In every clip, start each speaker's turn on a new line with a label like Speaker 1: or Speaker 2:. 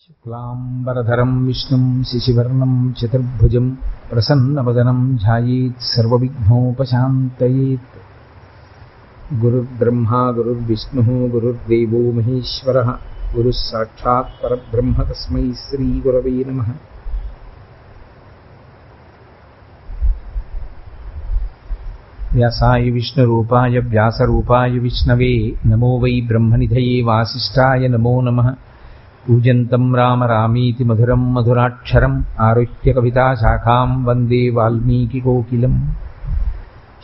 Speaker 1: శుక్లాంబరధరం విష్ణుం శశివర్ణం చతుర్భుజం ప్రసన్నవదనం ధ్యాయేత్ సర్వవిఘ్నోపశాంతయేత్. గురుర్బ్రహ్మా గురుర్విష్ణుః గురుర్దేవో మహేశ్వరః గురుః సాక్షాత్ పరబ్రహ్మ తస్మై శ్రీ గురవే నమః. వ్యాసాయ విష్ణురూపాయ వ్యాసరూపాయ విష్ణవే నమో వై బ్రహ్మనిధయే వాసిష్ఠాయ నమో నమః. పూజంతం రామ రామీతి మధురం మధురాక్షరం ఆరుహ్య కవితాశాఖాం వందే వాల్మీకికోకిలం.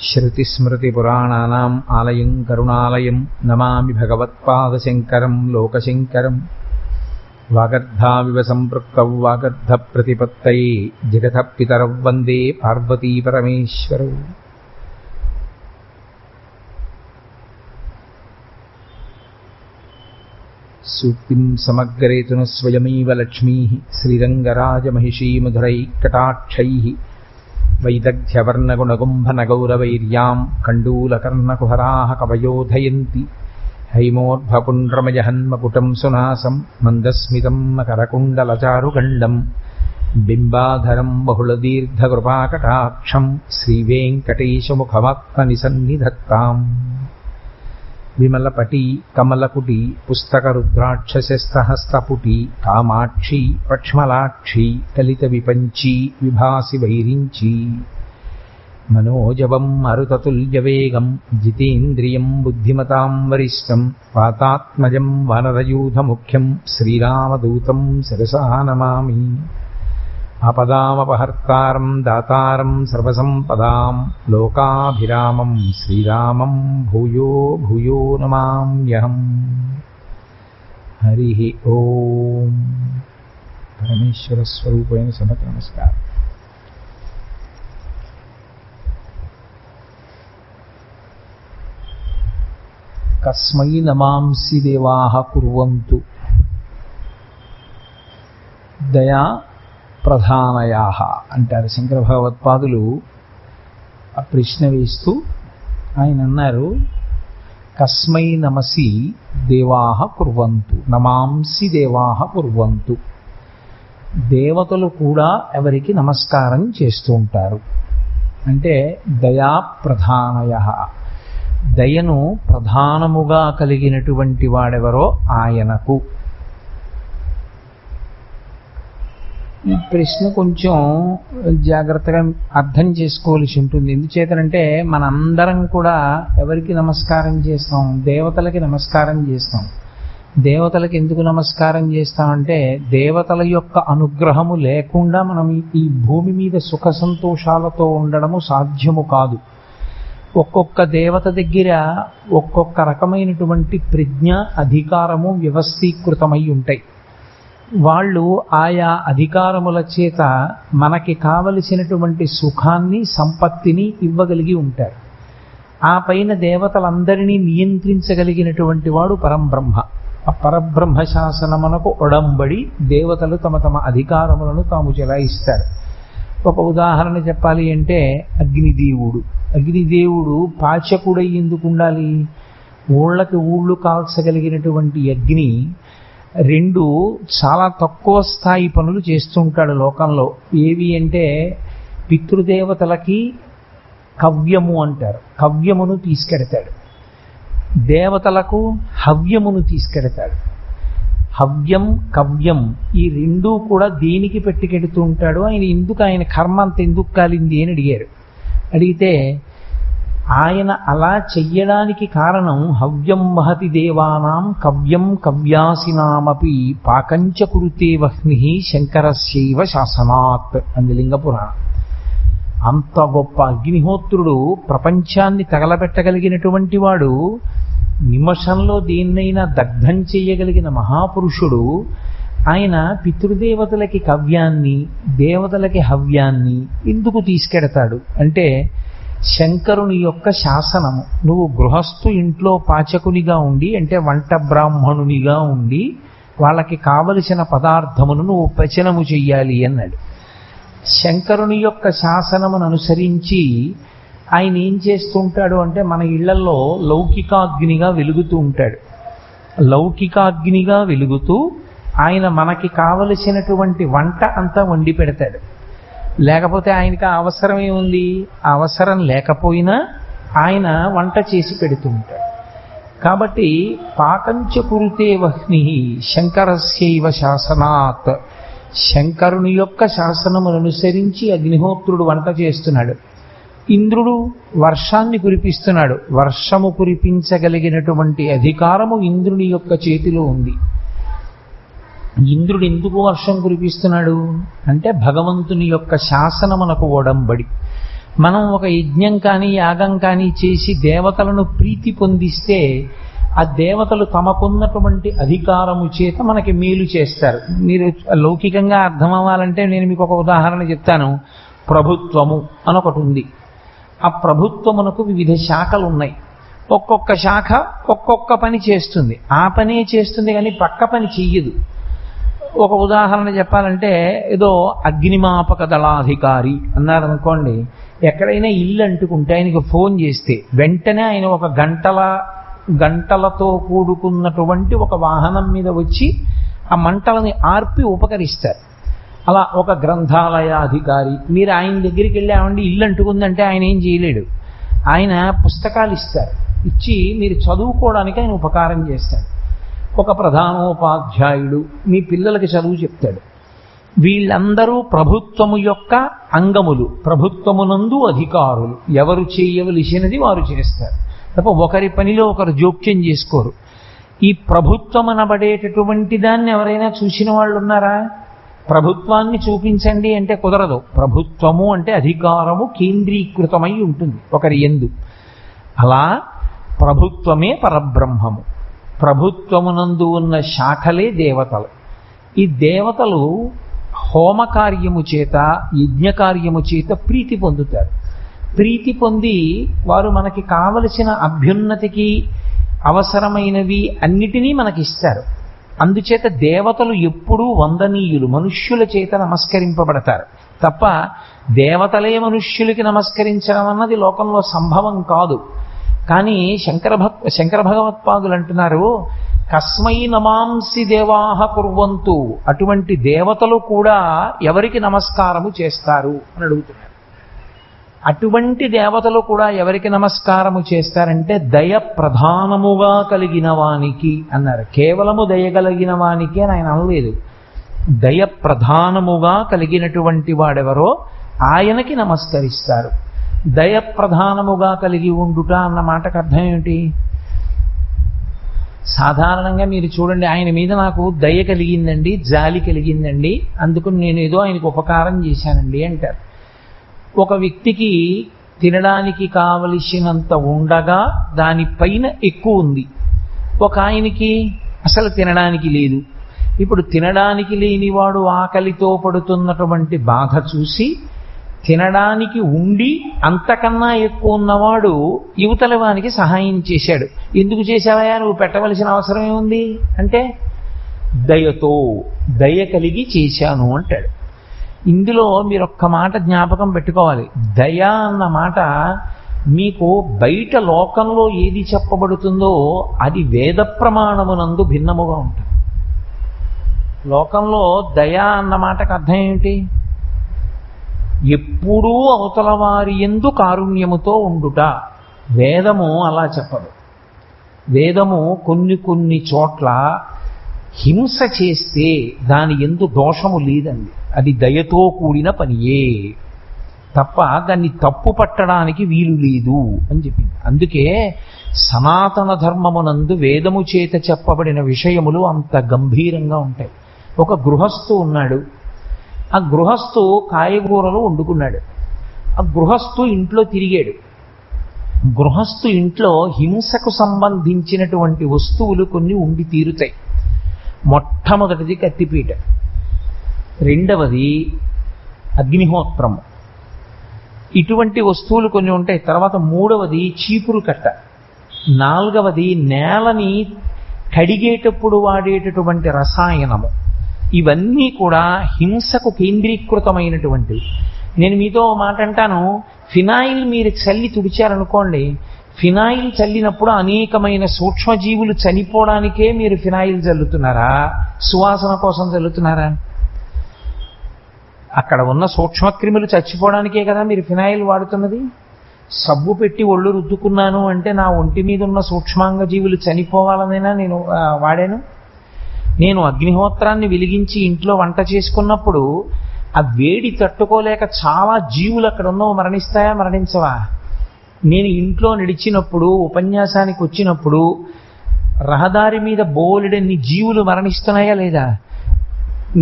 Speaker 1: శ్రుతిస్మృతిపురాణానాం ఆలయం కరుణాలయం నమామి భగవత్పాదశంకరం లోకశంకరం. వాగర్ధావివ సంపృక్తౌ వాగర్ధప్రతిపత్తయే జగతః పితరౌ వందే పార్వతీపరమేశ్వరౌ. సూక్తిం సమగ్రేతున స్వయమేవ లక్ష్మీః శ్రీరంగరాజమహిషీమధురైః వైదగ్ధ్యవర్ణగుణగుంభనగౌరవైర్యాం కండూలకర్ణకుహరాः కవయోధయంతి. హైమోర్ధ్వపుండ్రమజహన్మకుటం సునాసం మందస్మితం మకరకుండలచారుగండం బింబాధరం బహుళదీర్ఘకృపాకటాక్షం శ్రీవేంకటేశముఖమాత్మనిసన్నిధత్తాం. విమలపటి కమలకుటి పుస్తకరుద్రాక్షసస్తహస్తపుటి కామాక్షి పక్ష్మలాక్షి కలిత విపంచీ విభాసి వైరించి. మనోజవం మరుతతుల్యవేగం జితేంద్రియం బుద్ధిమతాం వరిష్టం వాతాత్మజం వానరయూథముఖ్యం శ్రీరామదూతం శిరసా నమామి. ఆపదామపహర్తారం దాతారం సర్వసంపదాం లోకాభిరామం శ్రీరామం భూయో భూయో నమామ్యహం. హరి ఓం. పరమేశ్వర స్వరూపైన సభకు నమస్కారం. కస్మై నమాంసి దేవాః కుర్వంతు దయా ప్రధానయాః అంటారు శంకర భగవత్పాదులు. ఆ ప్రశ్న వేస్తూ ఆయన అన్నారు, కస్మై నమసి దేవాః కుర్వంతు, నమాంసి దేవాః కుర్వంతు. దేవతలు కూడా ఎవరికి నమస్కారం చేస్తూ ఉంటారు అంటే దయా ప్రధానయః, దయను ప్రధానముగా కలిగినటువంటి వాడెవరో ఆయనకు. ఈ ప్రశ్న కొంచెం జాగ్రత్తగా అర్థం చేసుకోవాల్సి ఉంటుంది. ఎందుచేతనంటే మనందరం కూడా ఎవరికి నమస్కారం చేస్తాం? దేవతలకి నమస్కారం చేస్తాం. దేవతలకి ఎందుకు నమస్కారం చేస్తామంటే దేవతల యొక్క అనుగ్రహము లేకుండా మనం ఈ భూమి మీద సుఖ సంతోషాలతో ఉండడము సాధ్యము కాదు. ఒక్కొక్క దేవత దగ్గర ఒక్కొక్క రకమైనటువంటి ప్రజ్ఞ అధికారము వ్యవస్థీకృతమై ఉంటాయి. వాళ్ళు ఆయా అధికారముల చేత మనకి కావలసినటువంటి సుఖాన్ని సంపత్తిని ఇవ్వగలిగి ఉంటారు. ఆ పైన దేవతలందరినీ నియంత్రించగలిగినటువంటి వాడు పరంబ్రహ్మ. ఆ పరబ్రహ్మ శాసనమునకు ఒడంబడి దేవతలు తమ తమ అధికారములను తాము చెలాయిస్తారు. ఒక ఉదాహరణ చెప్పాలి అంటే అగ్నిదేవుడు. అగ్నిదేవుడు పాచకుడై ఎందుకు ఉండాలి? ఊళ్ళకి ఊళ్ళు కాల్చగలిగినటువంటి అగ్ని రెండు చాలా తక్కువ స్థాయి పనులు చేస్తుంటాడు లోకంలో. ఏవి అంటే పితృదేవతలకి కవ్యము అంటారు, కవ్యమును తీసుకెడతాడు. దేవతలకు హవ్యమును తీసుకెడతాడు. హవ్యం కవ్యం ఈ రెండూ కూడా దేనికి పెట్టుకెడుతూ ఉంటాడు? ఆయన ఎందుకు, ఆయన కర్మ అంత ఎందుకు కాలింది అని అడిగారు. అడిగితే ఆయన అలా చెయ్యడానికి కారణం హవ్యం వహతి దేవానాం కవ్యం కవ్యాసినామపి పాకంచ కురుతే వహ్ని శంకరస్యైవ శాసనాత్ అంది లింగ పురాణం. అంత గొప్ప అగ్నిహోత్రుడు, ప్రపంచాన్ని తగలబెట్టగలిగినటువంటి వాడు, నిమిషంలో దేన్నైనా దగ్ధం చేయగలిగిన మహాపురుషుడు. ఆయన పితృదేవతలకి కవ్యాన్ని దేవతలకి హవ్యాన్ని ఎందుకు తీసుకెడతాడు అంటే శంకరుని యొక్క శాసనము. నువ్వు గృహస్థు ఇంట్లో పాచకునిగా ఉండి అంటే వంట బ్రాహ్మణునిగా ఉండి వాళ్ళకి కావలసిన పదార్థమును నువ్వు పచనము చెయ్యాలి అన్నాడు. శంకరుని యొక్క శాసనమును అనుసరించి ఆయన ఏం చేస్తుంటాడు అంటే మన ఇళ్లలో లౌకికాగ్నిగా వెలుగుతూ ఉంటాడు. లౌకికాగ్నిగా వెలుగుతూ
Speaker 2: ఆయన మనకి కావలసినటువంటి వంట అంతా వండి పెడతాడు. లేకపోతే ఆయనకి ఆ అవసరం ఏముంది? ఆ అవసరం లేకపోయినా ఆయన వంట చేసి పెడుతూ ఉంటాడు. కాబట్టి పాకంచ కురుతే వహ్ని శంకరస్యైవ శాసనాత్, శంకరుని యొక్క శాసనమును అనుసరించి అగ్నిహోత్రుడు వంట చేస్తున్నాడు. ఇంద్రుడు వర్షాన్ని కురిపిస్తున్నాడు. వర్షము కురిపించగలిగినటువంటి అధికారము ఇంద్రుని యొక్క చేతిలో ఉంది. ఇంద్రుడు ఎందుకు వర్షం కురిపిస్తున్నాడు అంటే భగవంతుని యొక్క శాసనమునకు ఒడంబడి. మనం ఒక యజ్ఞం కానీ యాగం కానీ చేసి దేవతలను ప్రీతి పొందిస్తే ఆ దేవతలు తమకున్నటువంటి అధికారము చేత మనకి మేలు చేస్తారు. మీరు లౌకికంగా అర్థం అవ్వాలంటే నేను మీకు ఒక ఉదాహరణ చెప్తాను. ప్రభుత్వము అనొకటి ఉంది. ఆ ప్రభుత్వమునకు వివిధ శాఖలు ఉన్నాయి. ఒక్కొక్క శాఖ ఒక్కొక్క పని చేస్తుంది. ఆ పనే చేస్తుంది కానీ పక్క పని చెయ్యదు. ఒక ఉదాహరణ చెప్పాలంటే ఏదో అగ్నిమాపక దళాధికారి అన్నారనుకోండి, ఎక్కడైనా ఇల్లు అంటుకుంటే ఆయనకు ఫోన్ చేస్తే వెంటనే ఆయన ఒక గంటలతో కూడుకున్నటువంటి ఒక వాహనం మీద వచ్చి ఆ మంటలని ఆర్పి ఉపకరిస్తారు. అలా ఒక గ్రంథాలయాధికారి మీరు ఆయన దగ్గరికి వెళ్ళామండి ఇల్లు అంటుకుందంటే ఆయన ఏం చేయలేడు. ఆయన పుస్తకాలు ఇస్తారు, ఇచ్చి మీరు చదువుకోవడానికి ఆయన ఉపకారం చేస్తాడు. ఒక ప్రధానోపాధ్యాయుడు మీ పిల్లలకి చదువు చెప్తాడు. వీళ్ళందరూ ప్రభుత్వము యొక్క అంగములు, ప్రభుత్వమునందు అధికారులు. ఎవరు చేయవలసినది వారు చేస్తారు తప్ప ఒకరి పనిలో ఒకరు జోక్యం చేసుకోరు. ఈ ప్రభుత్వం అనబడేటటువంటి దాన్ని ఎవరైనా చూసిన వాళ్ళు ఉన్నారా? ప్రభుత్వాన్ని చూపించండి అంటే కుదరదు. ప్రభుత్వము అంటే అధికారము కేంద్రీకృతమై ఉంటుంది ఒకరి యందు. అలా ప్రభుత్వమే పరబ్రహ్మము. ప్రభుత్వమునందు ఉన్న శాఖలే దేవతలు. ఈ దేవతలు హోమకార్యము చేత యజ్ఞకార్యము చేత ప్రీతి పొందుతారు. ప్రీతి పొంది వారు మనకి కావలసిన అభ్యున్నతికి అవసరమైనవి అన్నిటినీ మనకిస్తారు. అందుచేత దేవతలు ఎప్పుడూ వందనీయులు, మనుష్యుల చేత నమస్కరింపబడతారు తప్ప దేవతలే మనుష్యులకి నమస్కరించడం అన్నది లోకంలో సంభవం కాదు. కానీ శంకర భగవత్పాదులు అంటున్నారు, కస్మై నమాంసి దేవాహ కుర్వంతు, అటువంటి దేవతలు కూడా ఎవరికి నమస్కారము చేస్తారు అని అడుగుతున్నారు. అటువంటి దేవతలు కూడా ఎవరికి నమస్కారము చేస్తారంటే దయ ప్రధానముగా కలిగిన వానికి అన్నారు. కేవలము దయగలిగిన వానికి అని ఆయన అనలేదు. దయ ప్రధానముగా కలిగినటువంటి వాడెవరో ఆయనకి నమస్కరిస్తారు. దయ ప్రధానముగా కలిగి ఉండుట అన్న మాటకు అర్థం ఏమిటి? సాధారణంగా మీరు చూడండి, ఆయన మీద నాకు దయ కలిగిందండి, జాలి కలిగిందండి, అందుకు నేను ఏదో ఆయనకు ఉపకారం చేశానండి అంటారు. ఒక వ్యక్తికి తినడానికి కావలసినంత ఉండగా దానిపైన ఎక్కువ ఉంది. ఒక ఆయనకి అసలు తినడానికి లేదు. ఇప్పుడు తినడానికి లేనివాడు ఆకలితో పడుతున్నటువంటి బాధ చూసి తినడానికి ఉండి అంతకన్నా ఎక్కువ ఉన్నవాడు యువతల వానికి సహాయం చేశాడు. ఎందుకు చేశావయ్యా, నువ్వు పెట్టవలసిన అవసరం ఏముంది అంటే దయతో, దయ కలిగి చేశాను అంటాడు. ఇందులో మీరు ఒక్క మాట జ్ఞాపకం పెట్టుకోవాలి. దయ అన్న మాట మీకు బయట లోకంలో ఏది చెప్పబడుతుందో అది వేద ప్రమాణమునందు భిన్నముగా ఉంటుంది. లోకంలో దయ అన్న మాటకు అర్థం ఏమిటి? ఎప్పుడూ అవతల వారి యందు కారుణ్యముతో ఉండుట. వేదము అలా చెప్పదు. వేదము కొన్ని చోట్ల హింస చేస్తే దాని యందు దోషము లేదండి, అది దయతో కూడిన పనియే తప్ప దాన్ని తప్పు పట్టడానికి వీలు లేదు అని చెప్పింది. అందుకే సనాతన ధర్మమునందు వేదము చేత చెప్పబడిన విషయములు అంత గంభీరంగా ఉంటాయి. ఒక గృహస్థు ఉన్నాడు. ఆ గృహస్థు కాయగూరలు వండుకున్నాడు. ఆ గృహస్థు ఇంట్లో తిరిగాడు. గృహస్థు ఇంట్లో హింసకు సంబంధించినటువంటి వస్తువులు కొన్ని ఉండి తీరుతాయి. మొట్టమొదటిది కత్తిపీట, రెండవది అగ్నిహోత్రము, ఇటువంటి వస్తువులు కొన్ని ఉంటాయి. తర్వాత మూడవది చీపురు కట్ట, నాలుగవది నేలని కడిగేటప్పుడు వాడేటటువంటి రసాయనము. ఇవన్నీ కూడా హింసకు కేంద్రీకృతమైనటువంటివి. నేను మీతో మాట అంటాను, ఫినాయిల్ మీరు చల్లి తుడిచారనుకోండి, ఫినాయిల్ చల్లినప్పుడు అనేకమైన సూక్ష్మజీవులు చనిపోవడానికే మీరు ఫినాయిల్ చల్లుతున్నారా, సువాసన కోసం చల్లుతున్నారా? అక్కడ ఉన్న సూక్ష్మక్రిములు చచ్చిపోవడానికే కదా మీరు ఫినాయిల్ వాడుతున్నది. సబ్బు పెట్టి ఒళ్ళు రుద్దుకున్నాను అంటే నా ఒంటి మీద ఉన్న సూక్ష్మాంగ జీవులు చనిపోవాలనైనా నేను వాడాను. నేను అగ్నిహోత్రాన్ని వెలిగించి ఇంట్లో వంట చేసుకున్నప్పుడు ఆ వేడి తట్టుకోలేక చాలా జీవులు అక్కడ ఉన్నవి మరణిస్తాయా, మరణించవా? నేను ఇంట్లో నడిచినప్పుడు, ఉపన్యాసానికి వచ్చినప్పుడు రహదారి మీద బోలెడన్ని జీవులు మరణిస్తున్నాయా లేదా?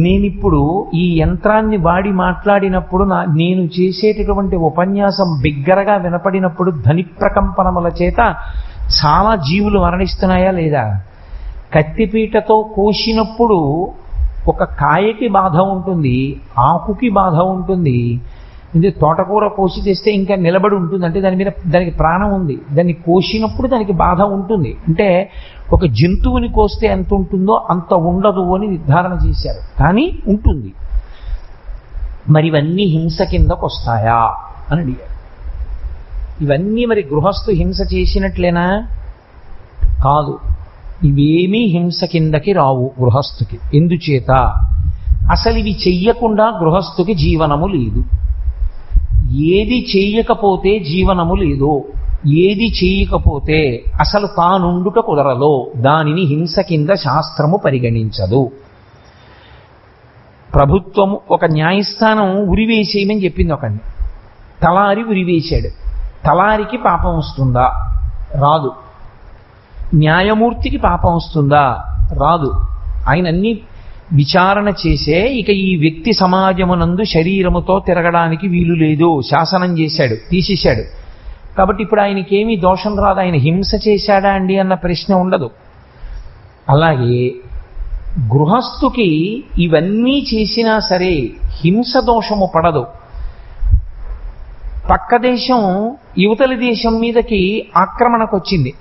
Speaker 2: నేనిప్పుడు ఈ యంత్రాన్ని వాడి మాట్లాడినప్పుడు నేను చేసేటటువంటి ఉపన్యాసం బిగ్గరగా వినపడినప్పుడు ధ్వని ప్రకంపనముల చేత చాలా జీవులు మరణిస్తున్నాయా లేదా? కత్తిపీటతో కోసినప్పుడు ఒక కాయకి బాధ ఉంటుంది, ఆకుకి బాధ ఉంటుంది. ఇది తోటకూర కోసి తెస్తే ఇంకా నిలబడి ఉంటుంది, అంటే దానికి ప్రాణం ఉంది. దాన్ని కోసినప్పుడు దానికి బాధ ఉంటుంది. అంటే ఒక జంతువుని కోస్తే ఎంత ఉంటుందో అంత ఉండదు అని నిర్ధారణ చేశారు, కానీ ఉంటుంది. మరి ఇవన్నీ హింస కిందకు వస్తాయా అని అడిగారు. ఇవన్నీ మరి గృహస్థు హింస చేసినట్లేనా? కాదు, ఇవేమీ హింస కిందకి రావు గృహస్థుకి. ఎందుచేత? అసలు ఇవి చెయ్యకుండా గృహస్థుకి జీవనము లేదు. ఏది చెయ్యకపోతే జీవనము లేదు, ఏది చేయకపోతే అసలు తానుండుట కుదరలో దానిని హింస కింద శాస్త్రము పరిగణించదు. ప్రభుత్వము ఒక న్యాయస్థానం ఉరివేసేయమని చెప్పింది ఒకడిని. తలారి ఉరివేశాడు. తలారికి పాపం వస్తుందా? రాదు. న్యాయమూర్తికి పాపం వస్తుందా? రాదు. ఆయన అన్ని విచారణ చేసే ఇక ఈ వ్యక్తి సమాజమునందు శరీరముతో తిరగడానికి వీలు లేదు, శాసనం చేశాడు, తీసేశాడు. కాబట్టి ఇప్పుడు ఆయనకేమీ దోషం రాదు. ఆయన హింస చేశాడా అండి అన్న ప్రశ్న ఉండదు. అలాగే గృహస్థుకి ఇవన్నీ చేసినా సరే హింస దోషము పడదు. పక్క దేశం యువతల దేశం మీదకి ఆక్రమణకు వచ్చింది.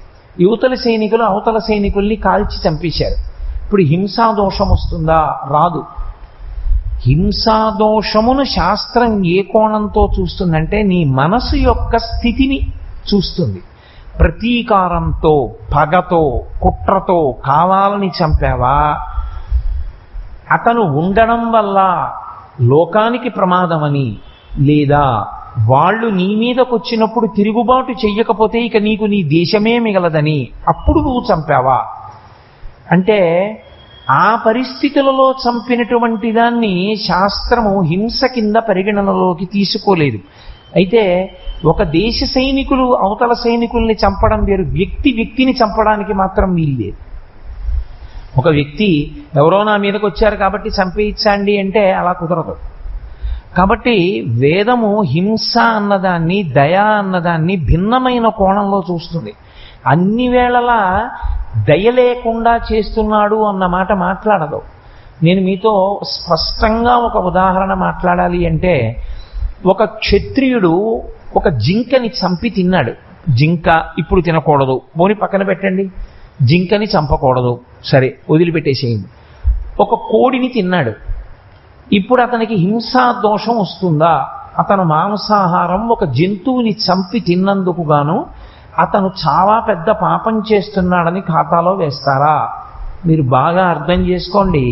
Speaker 2: యువతల సైనికులు అవతల సైనికుల్ని కాల్చి చంపేశారు. ఇప్పుడు హింసాదోషం వస్తుందా? రాదు. హింసాదోషమును శాస్త్రం ఏ కోణంతో చూస్తుందంటే నీ మనసు యొక్క స్థితిని చూస్తుంది. ప్రతీకారంతో, పగతో, కుట్రతో కావాలని చంపావా, అతను ఉండడం వల్ల లోకానికి ప్రమాదమని, లేదా వాళ్ళు నీ మీదకు వచ్చినప్పుడు తిరుగుబాటు చెయ్యకపోతే ఇక నీకు నీ దేశమే మిగలదని అప్పుడు నువ్వు చంపావా అంటే ఆ పరిస్థితులలో చంపినటువంటి దాన్ని శాస్త్రము హింస కింద పరిగణనలోకి తీసుకోలేదు. అయితే ఒక దేశ సైనికులు అవతల సైనికుల్ని చంపడం వేరు, వ్యక్తిని చంపడానికి మాత్రం వీల్లేదు. ఒక వ్యక్తి ఎవరో నా మీదకి వచ్చారు కాబట్టి చంపేయించండి అంటే అలా కుదరదు. కాబట్టి వేదము హింస అన్నదాన్ని, దయ అన్నదాన్ని భిన్నమైన కోణంలో చూస్తుంది. అన్ని వేళలా దయ లేకుండా చేస్తున్నాడు అన్న మాట మాట్లాడదు. నేను మీతో స్పష్టంగా ఒక ఉదాహరణ మాట్లాడాలి అంటే, ఒక క్షత్రియుడు ఒక జింకని చంపి తిన్నాడు. జింక ఇప్పుడు తినకూడదు, పోని పక్కన పెట్టండి, జింకని చంపకూడదు, సరే వదిలిపెట్టేసేయండి. ఒక కోడిని తిన్నాడు. ఇప్పుడు అతనికి హింసా దోషం వస్తుందా? అతను మాంసాహారం ఒక జంతువుని చంపి తిన్నందుకు గాను అతను చాలా పెద్ద పాపం చేస్తున్నాడని ఖాతాలో వేస్తారా? మీరు బాగా అర్థం చేసుకోండి,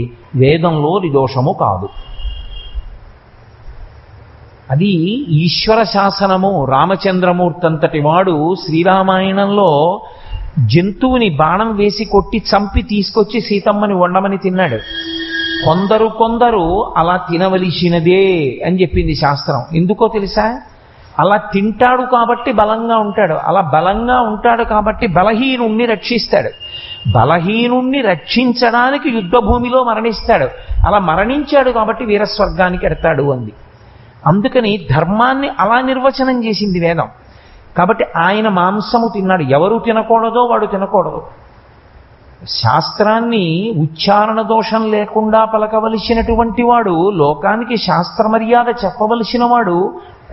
Speaker 2: వేదంలో దోషము కాదు. అది ఈశ్వర శాసనము. రామచంద్రమూర్తి అంతటి వాడు శ్రీరామాయణంలో జంతువుని బాణం వేసి కొట్టి చంపి తీసుకొచ్చి సీతమ్మని వండమని తిన్నాడు. కొందరు అలా తినవలసినదే అని చెప్పింది శాస్త్రం. ఎందుకో తెలుసా? అలా తింటాడు కాబట్టి బలంగా ఉంటాడు. అలా బలంగా ఉంటాడు కాబట్టి బలహీనుణ్ణి రక్షిస్తాడు. బలహీనుణ్ణి రక్షించడానికి యుద్ధ భూమిలో మరణిస్తాడు. అలా మరణించాడు కాబట్టి వీరస్వర్గానికి ఎడతాడు అంది. అందుకని ధర్మాన్ని అలా నిర్వచనం చేసింది వేదం. కాబట్టి ఆయన మాంసము తిన్నాడు. ఎవరు తినకూడదో వాడు తినకూడదు. శాస్త్రాన్ని ఉచ్చారణ దోషం లేకుండా పలకవలసినటువంటి వాడు, లోకానికి శాస్త్ర మర్యాద చెప్పవలసిన వాడు,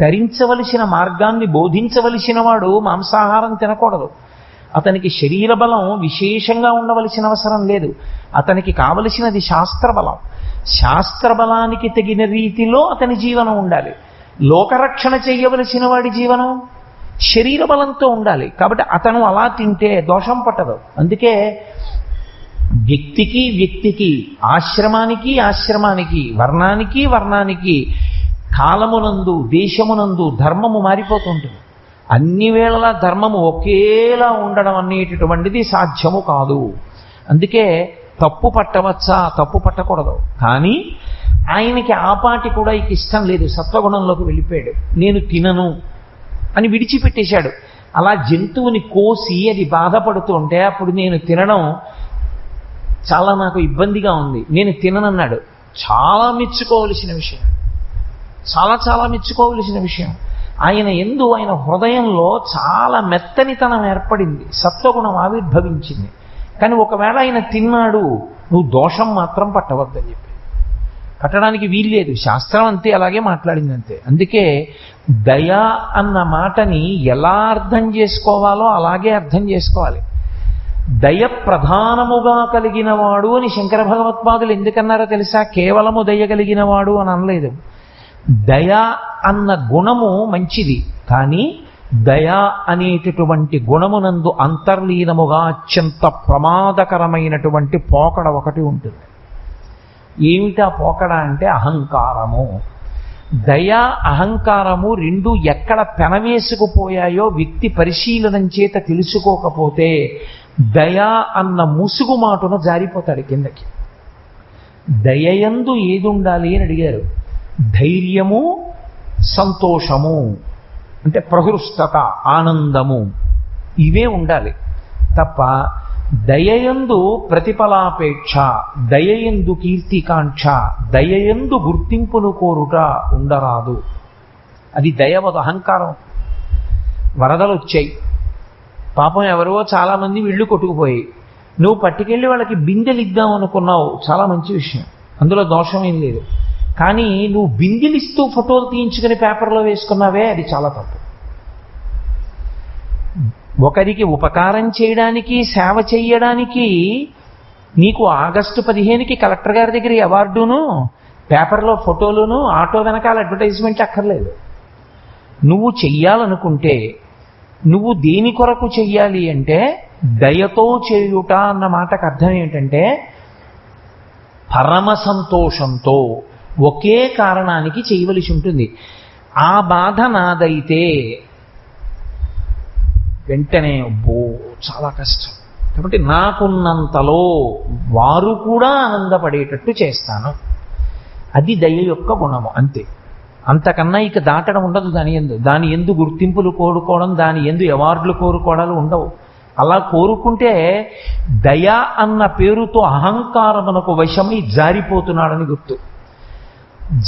Speaker 2: తరించవలసిన మార్గాన్ని బోధించవలసిన వాడు మాంసాహారం తినకూడదు. అతనికి శరీర బలం విశేషంగా ఉండవలసిన అవసరం లేదు. అతనికి కావలసినది శాస్త్ర బలం. శాస్త్ర బలానికి తగిన రీతిలో అతని జీవనం ఉండాలి. లోకరక్షణ చెయ్యవలసిన వాడి జీవనం శరీర బలంతో ఉండాలి. కాబట్టి అతను అలా తింటే దోషం పట్టదు. అందుకే వ్యక్తికి వ్యక్తికి, ఆశ్రమానికి వర్ణానికి కాలమునందు దేశమునందు ధర్మము మారిపోతుంటుంది. అన్ని వేళలా ధర్మము ఒకేలా ఉండడం అనేటటువంటిది సాధ్యము కాదు. అందుకే తప్పు పట్టవచ్చా, తప్పు పట్టకూడదు. కానీ ఆయనకి ఆపాటి కూడా ఇక ఇష్టం లేదు, సత్వగుణంలోకి వెళ్ళిపోయాడు. నేను తినను అని విడిచిపెట్టేశాడు. అలా జంతువుని కోసి అది బాధపడుతుంటే అప్పుడు నేను తినడం చాలా నాకు ఇబ్బందిగా ఉంది, నేను తిననన్నాడు. చాలా మెచ్చుకోవలసిన విషయం, చాలా మెచ్చుకోవలసిన విషయం. ఆయన హృదయంలో చాలా మెత్తనితనం ఏర్పడింది, సత్వగుణం ఆవిర్భవించింది. కానీ ఒకవేళ ఆయన తిన్నాడు, నువ్వు దోషం మాత్రం పట్టవద్దని చెప్పి కట్టడానికి వీల్లేదు. శాస్త్రం అంతే, అలాగే మాట్లాడింది అంతే. అందుకే దయ అన్న మాటని ఎలా అర్థం చేసుకోవాలో అలాగే అర్థం చేసుకోవాలి. దయ ప్రధానముగా కలిగిన వాడు అని శంకర భగవత్పాదులు ఎందుకన్నారో తెలుసా? కేవలము దయ కలిగిన వాడు అని అనలేదు. దయ అన్న గుణము మంచిది, కానీ దయ అనేటటువంటి గుణమునందు అంతర్లీనముగా అత్యంత ప్రమాదకరమైనటువంటి పోకడ ఒకటి ఉంటుంది. ఏమిటా పోకడ అంటే అహంకారము. దయ అహంకారము రెండు ఎక్కడ పెనవేసుకుపోయాయో వ్యక్తి పరిశీలనం చేత తెలుసుకోకపోతే దయ అన్న ముసుగు మాటున జారిపోతాడు కిందకి. దయయందు ఏది ఉండాలి అని అడిగారు. ధైర్యము, సంతోషము, అంటే ప్రహృష్టత, ఆనందము, ఇవే ఉండాలి తప్ప దయయందు ప్రతిఫలాపేక్ష, దయయందు కీర్తికాంక్ష, దయయందు గుర్తింపును కోరుట ఉండరాదు. అది దయవదు, అహంకారం. వరదలు వచ్చాయి, పాపం ఎవరో చాలామంది ఇళ్ళు కొట్టుకుపోయి, నువ్వు పట్టుకెళ్ళి వాళ్ళకి బిందెలు ఇద్దాం అనుకున్నావు, చాలా మంచి విషయం, అందులో దోషం ఏం లేదు. కానీ నువ్వు బిందెలిస్తూ ఫోటోలు తీయించుకుని పేపర్లో వేసుకున్నావే, అది చాలా తప్పు. ఒకరికి ఉపకారం చేయడానికి, సేవ చేయడానికి నీకు ఆగస్టు 15కి కలెక్టర్ గారి దగ్గర అవార్డును, పేపర్లో ఫోటోలును, ఆటో వెనకాల అడ్వర్టైజ్మెంట్ అక్కర్లేదు. నువ్వు చెయ్యాలనుకుంటే నువ్వు దేని కొరకు చెయ్యాలి అంటే దయతో చేయుట అన్న మాటకు అర్థం ఏంటంటే పరమ సంతోషంతో ఒకే కారణానికి చేయవలసి ఉంటుంది. ఆ బాధ నాదైతే వెంటనే చాలా కష్టం, కాబట్టి నాకున్నంతలో వారు కూడా ఆనందపడేటట్టు చేస్తాను. అది దయ యొక్క గుణము, అంతే. అంతకన్నా ఇక దాటడం ఉండదు. దాని ఎందు గుర్తింపులు కోరుకోవడం, దాని ఎందు అవార్డులు కోరుకోవడాలు ఉండవు. అలా కోరుకుంటే దయ అన్న పేరుతో అహంకారమునకు వశమై జారిపోతున్నాడని గుర్తు.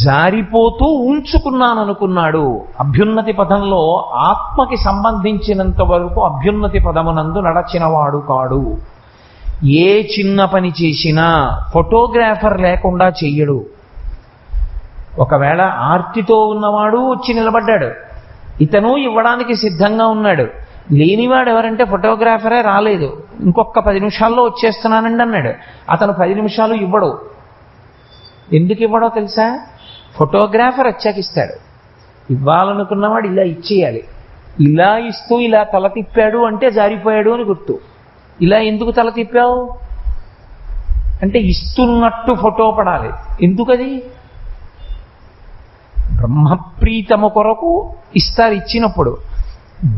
Speaker 2: జారిపోతూ ఉంచుకున్నాననుకున్నాడు. అభ్యున్నతి పదంలో ఆత్మకి సంబంధించినంత వరకు అభ్యున్నతి పదమునందు నడచినవాడు కాడు. ఏ చిన్న పని చేసినా ఫోటోగ్రాఫర్ లేకుండా చెయ్యడు. ఒకవేళ ఆర్తితో ఉన్నవాడు వచ్చి నిలబడ్డాడు, ఇతను ఇవ్వడానికి సిద్ధంగా ఉన్నాడు. లేనివాడు ఎవరంటే ఫోటోగ్రాఫరే రాలేదు, ఇంకొక 10 నిమిషాల్లో వచ్చేస్తున్నానండి అన్నాడు. అతను 10 నిమిషాలు ఇవ్వడు. ఎందుకు ఇవ్వడో తెలుసా? ఫోటోగ్రాఫర్ వచ్చాక ఇస్తాడు. ఇవ్వాలనుకున్నవాడు ఇలా ఇచ్చేయాలి. ఇలా ఇస్తూ ఇలా తల తిప్పాడు అంటే జారిపోయాడు అని గుర్తు. ఇలా ఎందుకు తల తిప్పావు అంటే ఇస్తున్నట్టు ఫోటో పడాలి. ఎందుకది? బ్రహ్మప్రీతము కొరకు ఇస్తారు. ఇచ్చినప్పుడు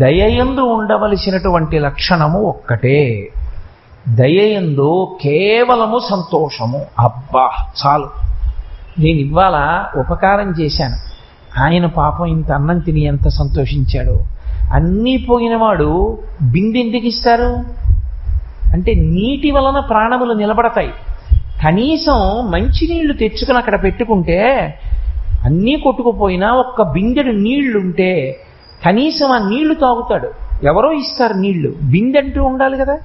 Speaker 2: దయయందు ఉండవలసినటువంటి లక్షణము ఒక్కటే. దయయందు కేవలము సంతోషము. అబ్బా చాలు, నేను ఇవాళ ఉపకారం చేశాను, ఆయన పాపం ఇంత అన్నం తిని ఎంత సంతోషించాడు. అన్నీ పోయినవాడు బిందెందుకు ఇస్తారు అంటే నీటి వలన ప్రాణములు నిలబడతాయి. కనీసం మంచినీళ్లు తెచ్చుకుని అక్కడ పెట్టుకుంటే అన్నీ కొట్టుకుపోయినా ఒక్క బిందెడు నీళ్లుంటే కనీసం ఆ నీళ్లు తాగుతాడు. ఎవరో ఇస్తారు నీళ్లు, బిందెంటూ ఉండాలి కదా.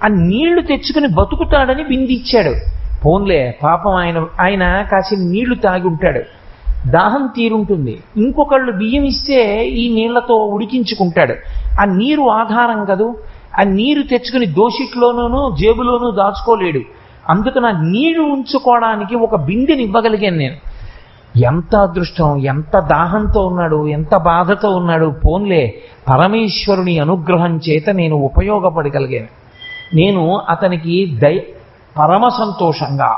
Speaker 2: ఆ నీళ్లు తెచ్చుకుని బతుకుతాడని బిందె ఇచ్చాడు. పోన్లే పాపం ఆయన కాసిన నీళ్లు తాగి ఉంటాడు, దాహం తీరుంటుంది. ఇంకొకళ్ళు బియ్యం ఇస్తే ఈ నీళ్లతో ఉడికించుకుంటాడు. ఆ నీరు ఆధారం కదూ. ఆ నీరు తెచ్చుకుని దోషిట్లోనూ జేబులోనూ దాచుకోలేడు. అందుకని ఆ నీళ్లు ఉంచుకోవడానికి ఒక బిందెని ఇవ్వగలిగాను నేను. ఎంత అదృష్టం, ఎంత దాహంతో ఉన్నాడు, ఎంత బాధతో ఉన్నాడు. పోన్లే, పరమేశ్వరుని అనుగ్రహం చేత నేను ఉపయోగపడగలిగాను. నేను అతనికి పరమ సంతోషంగా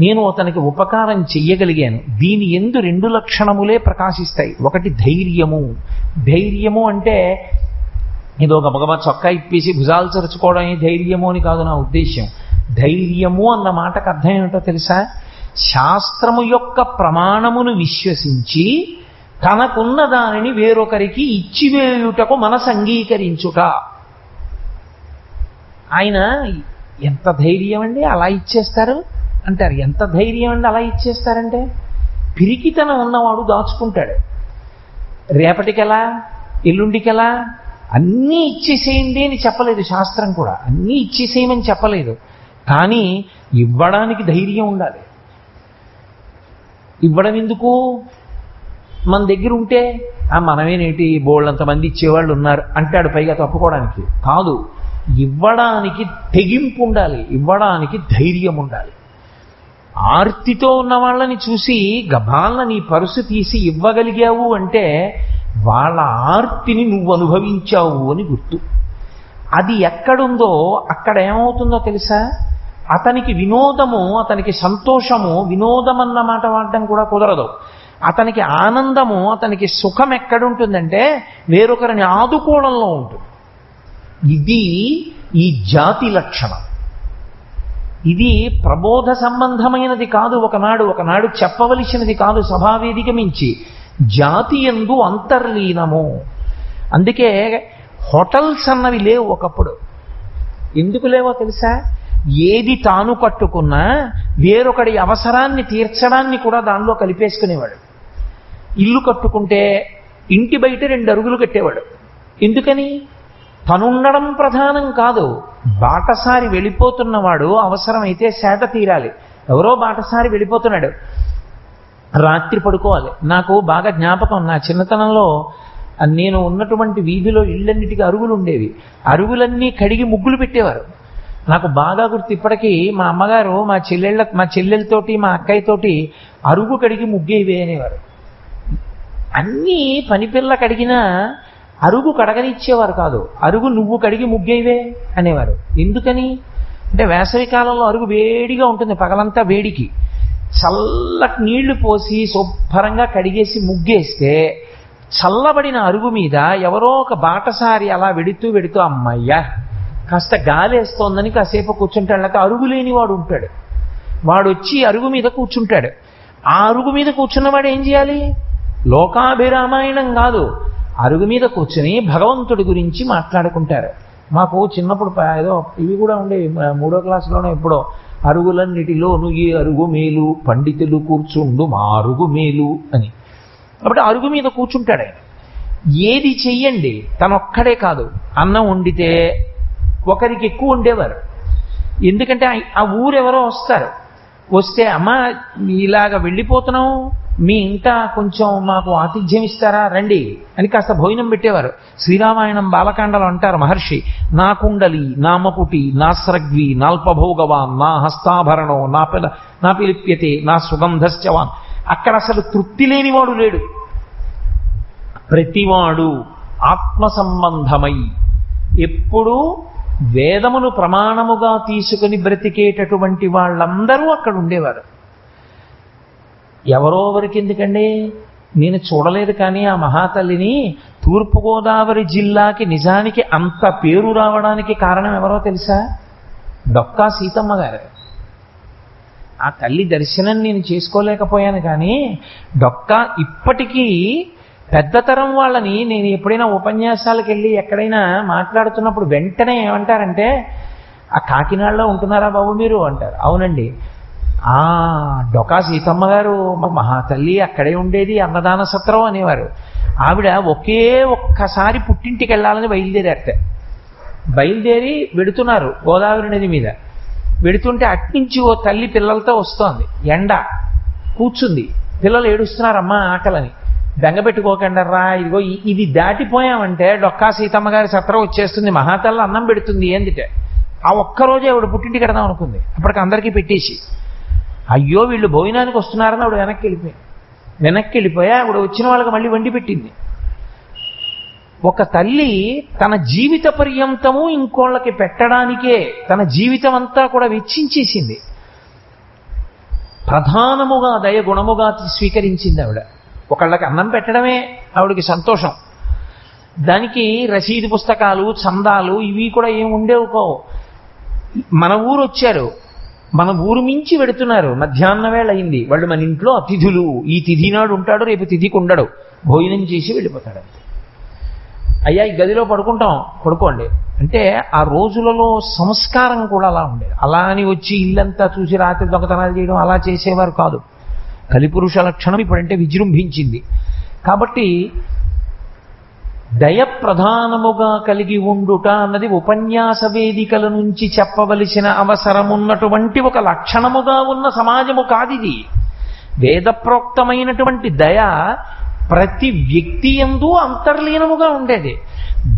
Speaker 2: నేను అతనికి ఉపకారం చెయ్యగలిగాను. దీని యందు 2 లక్షణములే ప్రకాశిస్తాయి. ఒకటి ధైర్యము. ధైర్యము అంటే ఏదో గబగబా చొక్కా ఇప్పేసి భుజాలు చరుచుకోవడం ధైర్యము అని కాదు నా ఉద్దేశ్యం. ధైర్యము అన్న మాటకు అర్థం ఏమిటో తెలుసా? శాస్త్రము యొక్క ప్రమాణమును విశ్వసించి తనకున్న దానిని వేరొకరికి ఇచ్చివేయుటకు మనసు అంగీకరించుట. ఆయన ఎంత ధైర్యం అండి అలా ఇచ్చేస్తారు అంటారు. ఎంత ధైర్యం అండి అలా ఇచ్చేస్తారంటే, పిరికితనం ఉన్నవాడు దాచుకుంటాడు. రేపటికెలా, ఎల్లుండికెలా అన్నీ ఇచ్చేసేయండి అని చెప్పలేదు శాస్త్రం కూడా. అన్నీ ఇచ్చేసేయమని చెప్పలేదు. కానీ ఇవ్వడానికి ధైర్యం ఉండాలి. ఇవ్వడం ఎందుకు? మన దగ్గర ఉంటే మనమేనేటి బోళ్ళంతమంది ఇచ్చేవాళ్ళు ఉన్నారు అంటాడు పైగా తప్పుకోవడానికి కాదు. ఇవ్వడానికి తెగింపు ఉండాలి, ఇవ్వడానికి ధైర్యం ఉండాలి. ఆర్తితో ఉన్న వాళ్ళని చూసి గబాలన నీ పరుసు తీసి ఇవ్వగలిగావు అంటే వాళ్ళ ఆర్తిని నువ్వు అనుభవించావు అని గుర్తు. అది ఎక్కడుందో అక్కడ ఏమవుతుందో తెలుసా? అతనికి వినోదము, అతనికి సంతోషము, వినోదం అన్న మాట వాడడం కూడా కుదరదు. అతనికి ఆనందము, అతనికి సుఖం ఎక్కడుంటుందంటే వేరొకరిని ఆదుకోవడంలో ఉంటుంది. ఇది ఈ జాతి లక్షణం. ఇది ప్రబోధ సంబంధమైనది కాదు. ఒకనాడు చెప్పవలసినది కాదు. సభావేదిక మించి జాతి యందు అంతర్లీనము. అందుకే హోటల్స్ అన్నవి లేవు ఒకప్పుడు. ఎందుకు లేవో తెలుసా? ఏది తాను కట్టుకున్నా వేరొకడి అవసరాన్ని తీర్చడాన్ని కూడా దానిలో కలిపేసుకునేవాడు. ఇల్లు కట్టుకుంటే ఇంటి బయట 2 అరుగులు కట్టేవాడు. ఎందుకని? తనుండడం ప్రధానం కాదు. బాటసారి వెళ్ళిపోతున్నవాడు అవసరమైతే సేట తీరాలి. ఎవరో బాటసారి వెళ్ళిపోతున్నాడు, రాత్రి పడుకోవాలి. నాకు బాగా జ్ఞాపకం, నా చిన్నతనంలో నేను ఉన్నటువంటి వీధిలో ఇళ్ళన్నిటికీ అరుగులు ఉండేవి. అరుగులన్నీ కడిగి ముగ్గులు పెట్టేవారు. నాకు బాగా గుర్తు ఇప్పటికీ. మా అమ్మగారు మా చెల్లెలతోటి మా అక్కయ్యతోటి అరుగు కడిగి ముగ్గేవే అనేవారు. అన్నీ పనిపిల్ల కడిగినా అరుగు కడగనిచ్చేవారు కాదు. అరుగు నువ్వు కడిగి ముగ్గేవే అనేవారు. ఎందుకని అంటే వేసవి కాలంలో అరుగు వేడిగా ఉంటుంది, పగలంతా వేడికి. చల్లటి నీళ్లు పోసి శుభ్రంగా కడిగేసి ముగ్గేస్తే చల్లబడిన అరుగు మీద ఎవరో ఒక బాటసారి అలా వెడుతూ అమ్మయ్యా కాస్త గాలేస్తోందని కాసేపు కూర్చుంటాడు. లేకపోతే అరుగు లేనివాడు ఉంటాడు, వాడు వచ్చి అరుగు మీద కూర్చుంటాడు. ఆ అరుగు మీద కూర్చున్నవాడు ఏం చేయాలి? లోకాభిరామాయణం కాదు, అరుగు మీద కూర్చుని భగవంతుడి గురించి మాట్లాడుకుంటారు. మాకు చిన్నప్పుడు ఏదో ఇవి కూడా ఉండేవి, 3వ క్లాసులోనే ఎప్పుడో, అరుగులన్నిటిలోను ఈ అరుగు మేలు, పండితులు కూర్చుండు మా అరుగు మేలు అని. కాబట్టి అరుగు మీద కూర్చుంటాడు ఆయన. ఏది చెయ్యండి, తనొక్కడే కాదు. అన్నం వండితే ఒకరికి ఎక్కువ ఉండేవారు. ఎందుకంటే ఆ ఊరెవరో వస్తే అమ్మ ఇలాగ వెళ్ళిపోతున్నాం, మీ ఇంట కొంచెం మాకు ఆతిథ్యం ఇస్తారా రండి అని కాస్త భోజనం పెట్టేవారు. శ్రీరామాయణం బాలకాండలో అంటారు మహర్షి, నా కుండలి నా మకుటి నా స్రగ్వి నాల్పభోగవాన్ నా హస్తాభరణో నా పిలిప్యతే నా సుగంధశ్చవాన్. అక్కడ అసలు తృప్తి లేనివాడు లేడు. ప్రతివాడు ఆత్మ సంబంధమై ఎప్పుడూ వేదమును ప్రమాణముగా తీసుకుని బ్రతికేటటువంటి వాళ్ళందరూ అక్కడ ఉండేవారు. ఎవరో ఎవరికి ఎందుకండి, నేను చూడలేదు కానీ ఆ మహాతల్లిని తూర్పుగోదావరి జిల్లాకి నిజానికి అంత పేరు రావడానికి కారణం ఎవరో తెలుసా? డొక్కా సీతమ్మ గారు. ఆ తల్లి దర్శనం నేను చేసుకోలేకపోయాను కానీ డొక్కా ఇప్పటికీ పెద్దతరం వాళ్ళని నేను ఎప్పుడైనా ఉపన్యాసాలకు వెళ్ళి ఎక్కడైనా మాట్లాడుతున్నప్పుడు వెంటనే ఏమంటారంటే, ఆ కాకినాడలో ఉంటున్నారా బాబు మీరు అంటారు. అవునండి. డొకా సీతమ్మ గారు మహాతల్లి అక్కడే ఉండేది, అన్నదాన సత్రం అనేవారు. ఆవిడ ఒక్కసారి పుట్టింటికి వెళ్ళాలని బయలుదేరి వెడుతున్నారు గోదావరి నది మీద. వెడుతుంటే అట్నుంచి ఓ తల్లి పిల్లలతో వస్తోంది. ఎండ కూర్చుంది, పిల్లలు ఏడుస్తున్నారమ్మా ఆకలని. బెంగపెట్టుకోకండి రా, ఇదిగో ఇది దాటిపోయామంటే డొక్కా సీతమ్మ గారి సత్రం వచ్చేస్తుంది, మహాతల్లి అన్నం పెడుతుంది. ఏందిటే ఆ ఒక్కరోజే ఆవిడ పుట్టింటికి వెడదాం అనుకుంది. అప్పటికి అందరికీ పెట్టేసి, అయ్యో వీళ్ళు భోజనానికి వస్తున్నారని ఆవిడ వెనక్కి వెళ్ళిపోయింది. వెనక్కి వెళ్ళిపోయి ఆవిడ వచ్చిన వాళ్ళకి మళ్ళీ వండి పెట్టింది. ఒక తల్లి తన జీవిత పర్యంతము ఇంకోళ్ళకి పెట్టడానికే తన జీవితం అంతా కూడా వెచ్చించేసింది. ప్రధానముగా దయ గుణముగా స్వీకరించింది ఆవిడ. ఒకళ్ళకి అన్నం పెట్టడమే ఆవిడకి సంతోషం. దానికి రసీదు పుస్తకాలు, చందాలు ఇవి కూడా ఏమి ఉండేవి కావు. మన ఊరు వచ్చారు, మన ఊరు మించి వెడుతున్నారు, మధ్యాహ్నం వేళ అయింది, వాళ్ళు మన ఇంట్లో అతిథులు, ఈ తిథి నాడు ఉంటాడు, రేపు తిథికి ఉండడు, భోజనం చేసి వెళ్ళిపోతాడు. అయ్యా ఈ గదిలో పడుకుంటాం, పడుకోండి అంటే ఆ రోజులలో సంస్కారం కూడా అలా ఉండేది. అలా అని వచ్చి ఇల్లంతా చూసి రాత్రి దొంగతనాలు చేయడం అలా చేసేవారు కాదు. కలిపురుష లక్షణం ఇప్పుడంటే విజృంభించింది. కాబట్టి దయ ప్రధానముగా కలిగి ఉండుట అన్నది ఉపన్యాస వేదికల నుంచి చెప్పవలసిన అవసరమున్నటువంటి ఒక లక్షణముగా ఉన్న సమాజము కాదిది. వేదప్రోక్తమైనటువంటి దయ ప్రతి వ్యక్తి యందు అంతర్లీనముగా ఉండేది.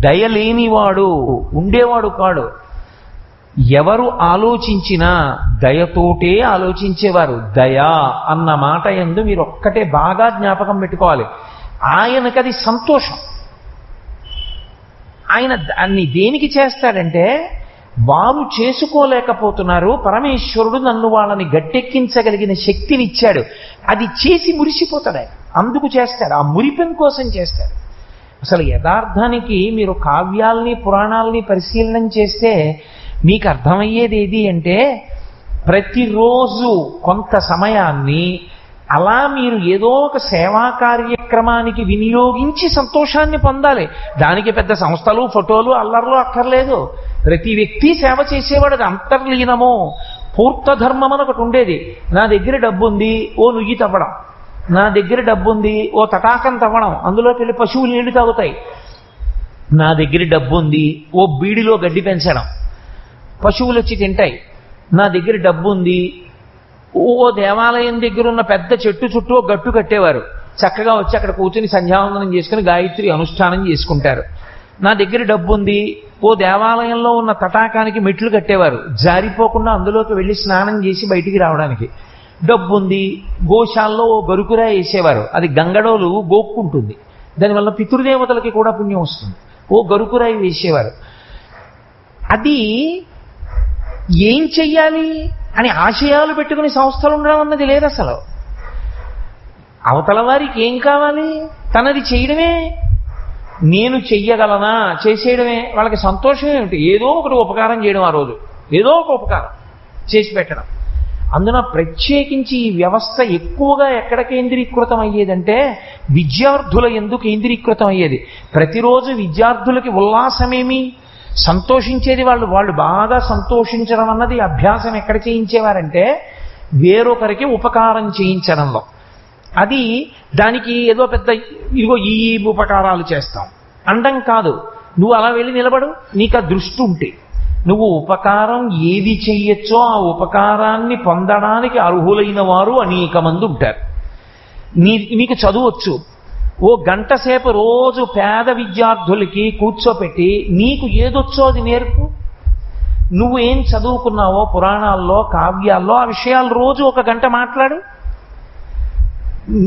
Speaker 2: దయ లేనివాడు ఉండేవాడు కాడు. ఎవరు ఆలోచించినా దయతోటే ఆలోచించేవారు. దయ అన్న మాట యందు మీరు ఒక్కటే బాగా జ్ఞాపకం పెట్టుకోవాలి. ఆయనకది సంతోషం. ఆయన దాన్ని దేనికి చేస్తాడంటే, వారు చేసుకోలేకపోతున్నారు, పరమేశ్వరుడు నన్ను వాళ్ళని గట్టెక్కించగలిగిన శక్తినిచ్చాడు, అది చేసి మురిసిపోతాడు ఆయన. అందుకు చేస్తాడు, ఆ మురిపెం కోసం చేస్తాడు. అసలు యథార్థానికి మీరు కావ్యాల్ని పురాణాలని పరిశీలనం చేస్తే మీకు అర్థమయ్యేది ఏది అంటే, ప్రతిరోజు కొంత సమయాన్ని అలా మీరు ఏదో ఒక సేవా కార్యక్రమానికి వినియోగించి సంతోషాన్ని పొందాలి. దానికి పెద్ద సంస్థలు, ఫోటోలు, అల్లర్లు అక్కర్లేదు. ప్రతి వ్యక్తి సేవ చేసేవాడు. అది అంతర్లీనము. పూర్తధర్మం అని ఒకటి ఉండేది. నా దగ్గర డబ్బు ఉంది, ఓ నుయ్యి తవ్వడం. నా దగ్గర డబ్బు ఉంది, ఓ తటాకం తవ్వడం, అందులోకి వెళ్ళి పశువులు నీళ్లు తాగుతాయి. నా దగ్గర డబ్బు ఉంది, ఓ బీడిలో గడ్డి పెంచడం, పశువులు వచ్చి తింటాయి. నా దగ్గర డబ్బు ఉంది, ఓ దేవాలయం దగ్గర ఉన్న పెద్ద చెట్టు చుట్టూ గట్టు కట్టేవారు, చక్కగా వచ్చి అక్కడ కూర్చుని సంధ్యావందనం చేసుకుని గాయత్రి అనుష్ఠానం చేసుకుంటారు. నా దగ్గర డబ్బు ఉంది, ఓ దేవాలయంలో ఉన్న తటాకానికి మెట్లు కట్టేవారు, జారిపోకుండా అందులోకి వెళ్ళి స్నానం చేసి బయటికి రావడానికి. డబ్బు ఉంది, గోశాల్లో ఓ గరుకురా వేసేవారు, అది గంగడోలు గోక్కుంటుంది, దానివల్ల పితృదేవతలకి కూడా పుణ్యం వస్తుంది. ఓ గరుకురాయి వేసేవారు. అది ఏం చెయ్యాలి అని ఆశయాలు పెట్టుకుని సంస్థలు ఉండడం అన్నది లేదు అసలు. అవతల వారికి ఏం కావాలి, తనది చేయడమే. నేను చెయ్యగలనా, చేసేయడమే. వాళ్ళకి సంతోషం ఏమిటి, ఏదో ఒకటి ఉపకారం చేయడం, ఆ రోజు ఏదో ఒక ఉపకారం చేసి పెట్టడం. అందున ప్రత్యేకించి ఈ వ్యవస్థ ఎక్కువగా ఎక్కడ కేంద్రీకృతం అయ్యేదంటే విద్యార్థుల యందు కేంద్రీకృతం అయ్యేది. ప్రతిరోజు విద్యార్థులకి ఉల్లాసమేమి, సంతోషించేది వాళ్ళు బాగా సంతోషించడం అన్నది అభ్యాసం ఎక్కడ చేయించేవారంటే వేరొకరికి ఉపకారం చేయించడంలో. అది దానికి ఏదో పెద్ద ఇదిగో ఈ ఉపకారాలు చేస్తాం అండం కాదు. నువ్వు అలా వెళ్ళి నిలబడు, నీకు ఆ దృష్టి ఉంటే నువ్వు ఉపకారం ఏది చెయ్యొచ్చో ఆ ఉపకారాన్ని పొందడానికి అర్హులైన వారు అనేక మంది ఉంటారు. నీకు చదువచ్చు, ఓ గంట సేపు రోజు పేద విద్యార్థులకి కూర్చోపెట్టి నీకు ఏదొచ్చో అది నేర్పు. నువ్వు ఏం చదువుకున్నావో పురాణాల్లో, కావ్యాల్లో, ఆ విషయాలు రోజు ఒక గంట మాట్లాడు.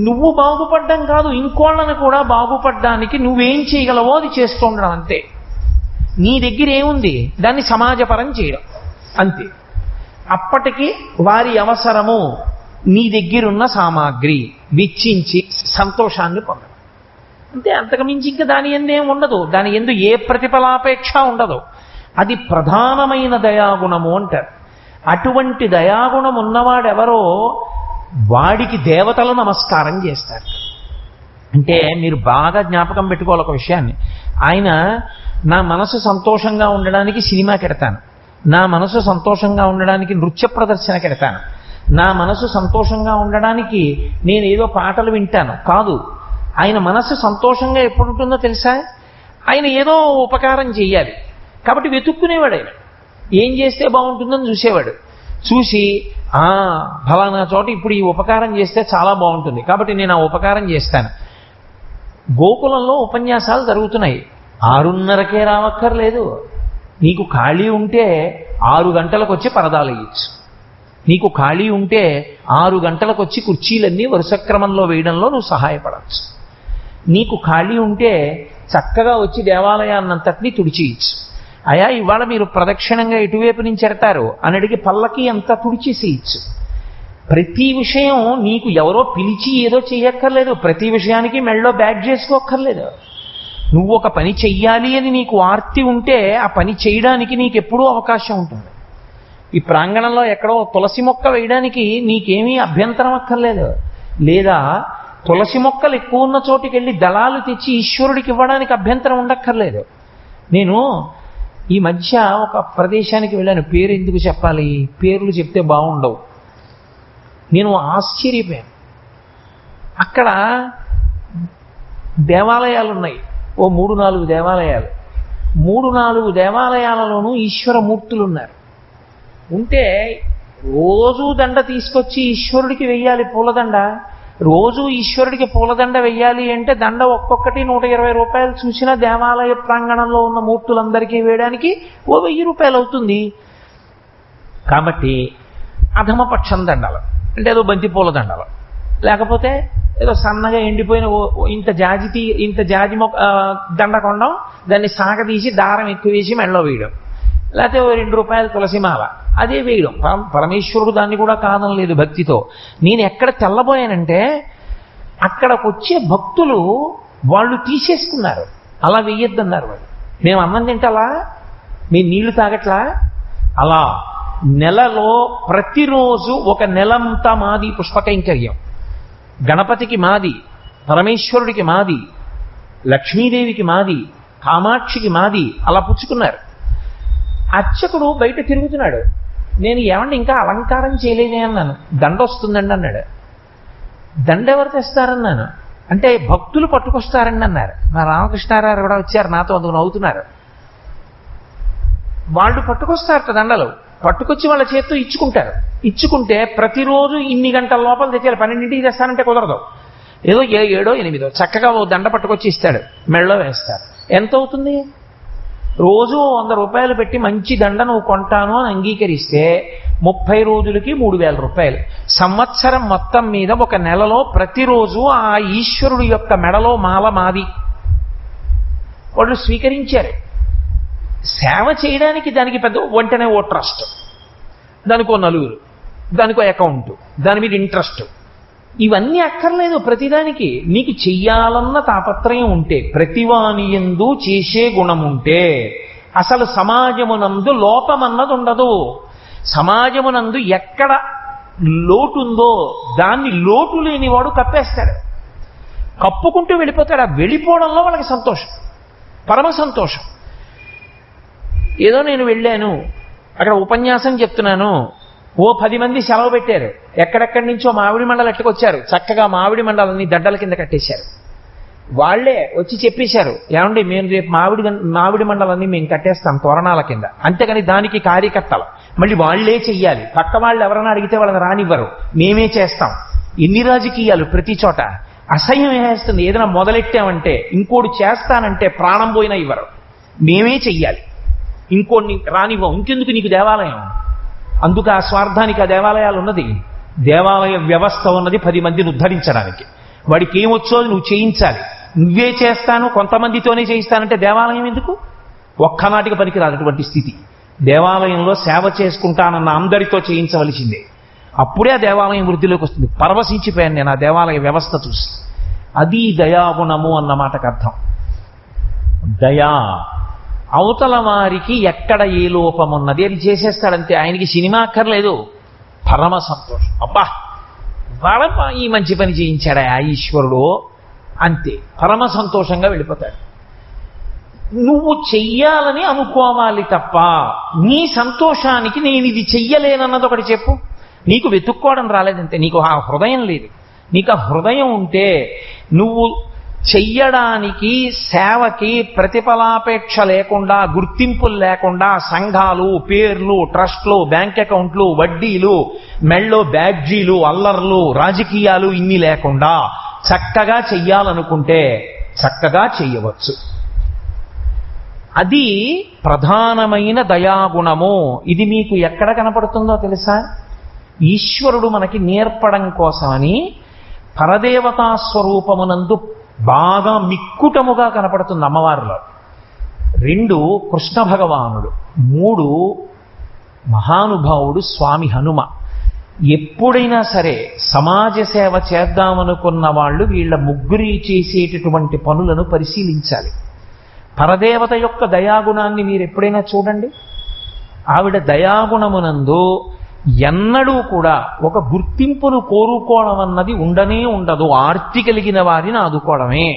Speaker 2: నువ్వు బాగుపడ్డం కాదు, ఇంకోళ్ళని కూడా బాగుపడ్డానికి నువ్వేం చేయగలవో అది చేస్తూ ఉండడం అంతే. నీ దగ్గర ఏముంది దాన్ని సమాజపరం చేయడం అంతే. అప్పటికి వారి అవసరము నీ దగ్గరున్న సామాగ్రి వెచ్చించి సంతోషాన్ని పొందడం అంతే. అంతకుమించి ఇంకా దాని ఎందేం ఉండదు, దాని ఎందు ఏ ప్రతిఫలాపేక్ష ఉండదు. అది ప్రధానమైన దయాగుణము అంటారు. అటువంటి దయాగుణం ఉన్నవాడెవరో వాడికి దేవతలు నమస్కారం చేస్తారు. అంటే మీరు బాగా జ్ఞాపకం పెట్టుకోవాలి ఒక విషయాన్ని. ఆయన నా మనసు సంతోషంగా ఉండడానికి సినిమా కెడతాను, నా మనసు సంతోషంగా ఉండడానికి నృత్య ప్రదర్శన కెడతాను, నా మనసు సంతోషంగా ఉండడానికి నేను ఏదో పాటలు వింటాను కాదు. ఆయన మనసు సంతోషంగా ఎప్పుడు ఉంటుందో తెలుసా, ఆయన ఏదో ఉపకారం చెయ్యాలి కాబట్టి వెతుక్కునేవాడు. ఆయన ఏం చేస్తే బాగుంటుందని చూసేవాడు. చూసి ఫలానా చోట ఇప్పుడు ఈ ఉపకారం చేస్తే చాలా బాగుంటుంది కాబట్టి నేను ఆ ఉపకారం చేస్తాను. గోకులంలో ఉపన్యాసాలు జరుగుతున్నాయి, 6:30కే రావక్కర్లేదు. నీకు ఖాళీ ఉంటే 6 గంటలకు వచ్చి పరదాలు వేయచ్చు. నీకు ఖాళీ ఉంటే 6 గంటలకు వచ్చి కుర్చీలన్నీ వరుస క్రమంలో వేయడంలో నువ్వు సహాయపడవచ్చు. నీకు ఖాళీ ఉంటే చక్కగా వచ్చి దేవాలయాన్నంతటినీ తుడిచేయచ్చు. అయా ఇవాళ మీరు ప్రదక్షిణంగా ఎటువైపు నుంచి ఎడతారు అని అడిగి పల్లకి అంతా తుడిచేసేయచ్చు. ప్రతి విషయం నీకు ఎవరో పిలిచి ఏదో చేయక్కర్లేదు. ప్రతి విషయానికి మెళ్ళో బ్యాగ్ చేసుకోక్కర్లేదు. నువ్వు ఒక పని చెయ్యాలి అని నీకు ఆర్తి ఉంటే ఆ పని చేయడానికి నీకు ఎప్పుడూ అవకాశం ఉంటుంది. ఈ ప్రాంగణంలో ఎక్కడో తులసి మొక్క వేయడానికి నీకేమీ అభ్యంతరం అక్కర్లేదు. లేదా తులసి మొక్కలు ఎక్కువ ఉన్న చోటుకి వెళ్ళి దళాలు తెచ్చి ఈశ్వరుడికి ఇవ్వడానికి అభ్యంతరం ఉండక్కర్లేదు. నేను ఈ మధ్య ఒక ప్రదేశానికి వెళ్ళాను. పేరు ఎందుకు చెప్పాలి, పేర్లు చెప్తే బాగుండవు. నేను ఆశ్చర్యపోయాను. అక్కడ దేవాలయాలు ఉన్నాయి, ఓ 3-4 దేవాలయాలు. 3-4 దేవాలయాలలోనూ ఈశ్వరమూర్తులు ఉన్నారు. ఉంటే రోజు దండ తీసుకొచ్చి ఈశ్వరుడికి వెయ్యాలి పూలదండ. రోజు ఈశ్వరుడికి పూలదండ వెయ్యాలి అంటే దండ ఒక్కొక్కటి 120 రూపాయలు. చూసినా దేవాలయ ప్రాంగణంలో ఉన్న మూర్తులందరికీ వేయడానికి ఓ 1000 రూపాయలు అవుతుంది. కాబట్టి అధమపక్షం దండలు అంటే ఏదో బంతి పూల దండలు, లేకపోతే ఏదో సన్నగా ఎండిపోయిన ఇంత జాజి దండ కొనడం, దాన్ని సాగదీసి దారం ఎక్కువ వేసి మెడలో వేయడం, లేకపోతే ఓ 2 రూపాయలు తులసిమాల అదే వేయడం. పరమేశ్వరుడు దాన్ని కూడా కాదనలేదు భక్తితో. నేను ఎక్కడ తెల్లబోయానంటే అక్కడికి వచ్చే భక్తులు వాళ్ళు తీసేసుకున్నారు. అలా వెయ్యొద్దన్నారు వాళ్ళు. మేము అన్నం తింటలా, మేము నీళ్లు తాగట్లా. అలా నెలలో ప్రతిరోజు ఒక నెలంతా మాది పుష్పకైంకర్యం. గణపతికి మాది, పరమేశ్వరుడికి మాది, లక్ష్మీదేవికి మాది, కామాక్షికి మాది, అలా పుచ్చుకున్నారు. అర్చకుడు బయట తిరుగుతున్నాడు. నేను ఏమంటే ఇంకా అలంకారం చేయలేదే అన్నాను. దండ వస్తుందండి అన్నాడు. దండ ఎవరు తెస్తారన్నాను. అంటే భక్తులు పట్టుకొస్తారండి అన్నారు. మా రామకృష్ణారావు కూడా వచ్చారు నాతో, అందుకు నవ్వుతున్నారు. వాళ్ళు పట్టుకొస్తారట దండలు. పట్టుకొచ్చి వాళ్ళ చేత్తో ఇచ్చుకుంటారు. ఇచ్చుకుంటే ప్రతిరోజు ఇన్ని గంటల లోపల తెచ్చారు. 12ంటికి తెస్తానంటే కుదరదు. ఏదో 7, 8 చక్కగా ఓ దండ పట్టుకొచ్చి ఇస్తాడు, మెడలో వేస్తారు. ఎంత అవుతుంది? రోజు 100 రూపాయలు పెట్టి మంచి దండ నువ్వు కొంటాను అని అంగీకరిస్తే 30 రోజులకి 3000 రూపాయలు. సంవత్సరం మొత్తం మీద ఒక నెలలో ప్రతిరోజు ఆ ఈశ్వరుడు యొక్క మెడలో మాల మాది. వాళ్ళు స్వీకరించారు. సేవ చేయడానికి దానికి పెద్ద వెంటనే ఓ ట్రస్ట్, దానికో నలుగురు, దానికో అకౌంట్, దాని మీద ఇంట్రెస్ట్, ఇవన్నీ అక్కర్లేదు. ప్రతిదానికి నీకు చెయ్యాలన్న తాపత్రయం ఉంటే, ప్రతివానియందు చేసే గుణముంటే అసలు సమాజమునందు లోపమన్నది ఉండదు. సమాజమునందు ఎక్కడ లోటుందో దాన్ని లోటు లేనివాడు కప్పేస్తాడు, కప్పుకుంటూ వెళ్ళిపోతాడు. ఆ వెళ్ళిపోవడంలో వాళ్ళకి సంతోషం, పరమ సంతోషం. ఏదో నేను వెళ్ళాను, అక్కడ ఉపన్యాసం చెప్తున్నాను, ఓ 10 మంది సెలవు పెట్టారు. ఎక్కడెక్కడి నుంచో మామిడి మండలు ఎట్టుకొచ్చారు. చక్కగా మామిడి మండలని దడ్డల కింద కట్టేశారు. వాళ్లే వచ్చి చెప్పేశారు, ఏమండి మేము రేపు మామిడి మండలన్నీ మేము కట్టేస్తాం తోరణాల కింద. అంతేగాని దానికి కార్యకర్తలు మళ్ళీ వాళ్లే చెయ్యాలి. పక్క వాళ్ళు ఎవరైనా అడిగితే వాళ్ళని రానివ్వరు, మేమే చేస్తాం. ఎన్ని రాజకీయాలు ప్రతి చోట. అసహ్యం వేస్తుంది. ఏదైనా మొదలెట్టామంటే, ఇంకోటి చేస్తానంటే ప్రాణం పోయినా ఇవ్వరు. మేమే చెయ్యాలి, ఇంకోటి రానివ్వం. ఇంకెందుకు నీకు దేవాలయం? అందుకు ఆ స్వార్థానికి ఆ దేవాలయాలు ఉన్నది. దేవాలయ వ్యవస్థ ఉన్నది 10 మందిని ఉద్ధరించడానికి. వాడికి ఏమొచ్చో నువ్వు చేయించాలి. నువ్వే చేస్తాను కొంతమందితోనే చేయిస్తానంటే దేవాలయం ఎందుకు? ఒక్కనాటికి పనికిరాదు అటువంటి స్థితి. దేవాలయంలో సేవ చేసుకుంటానన్న అందరితో చేయించవలసిందే. అప్పుడే ఆ దేవాలయం వృద్ధిలోకి వస్తుంది. పరవశించిపోయాను నేను ఆ దేవాలయ వ్యవస్థ చూసి. అది దయాగుణము అన్న మాటకు అర్థం. దయా, అవతల వారికి ఎక్కడ ఏ లోపం ఉన్నది అది చేసేస్తాడంతే. ఆయనకి సినిమా అక్కర్లేదు, పరమ సంతోషం. అబ్బా వాళ్ళ ఈ మంచి పని చేయించాడా ఆ ఈశ్వరుడు, అంతే పరమ సంతోషంగా వెళ్ళిపోతాడు. నువ్వు చెయ్యాలని అనుకోవాలి తప్ప నీ సంతోషానికి నేను ఇది చెయ్యలేనన్నది ఒకటి చెప్పు. నీకు వెతుక్కోవడం రాలేదంతే, నీకు ఆ హృదయం లేదు. నీకు ఆ హృదయం ఉంటే నువ్వు చెయ్యడానికి, సేవకి ప్రతిఫలాపేక్ష లేకుండా, గుర్తింపులు లేకుండా, సంఘాలు, పేర్లు, ట్రస్ట్లు, బ్యాంక్ అకౌంట్లు, వడ్డీలు, మెళ్ళో బ్యాడ్జీలు, అల్లర్లు, రాజకీయాలు ఇన్ని లేకుండా చక్కగా చెయ్యాలనుకుంటే చక్కగా చెయ్యవచ్చు. అది ప్రధానమైన దయాగుణము. ఇది మీకు ఎక్కడ కనపడుతుందో తెలుసా? ఈశ్వరుడు మనకి నేర్పడం కోసమని పరదేవతా స్వరూపమునందు బాగా మిక్కుటముగా కనపడుతుంది అమ్మవారిలో. 2 కృష్ణ భగవానుడు, 3 మహానుభావుడు స్వామి హనుమ. ఎప్పుడైనా సరే సమాజ సేవ చేద్దామనుకున్న వాళ్ళు వీళ్ళ ముగ్గురి చేసేటటువంటి పనులను పరిశీలించాలి. పరదేవత యొక్క దయాగుణాన్ని మీరు ఎప్పుడైనా చూడండి. ఆవిడ దయాగుణమునందు ఎన్నడూ కూడా ఒక గుర్తింపును కోరుకోవడం అన్నది ఉండనే ఉండదు. ఆర్తి కలిగిన వారిని ఆదుకోవడమే.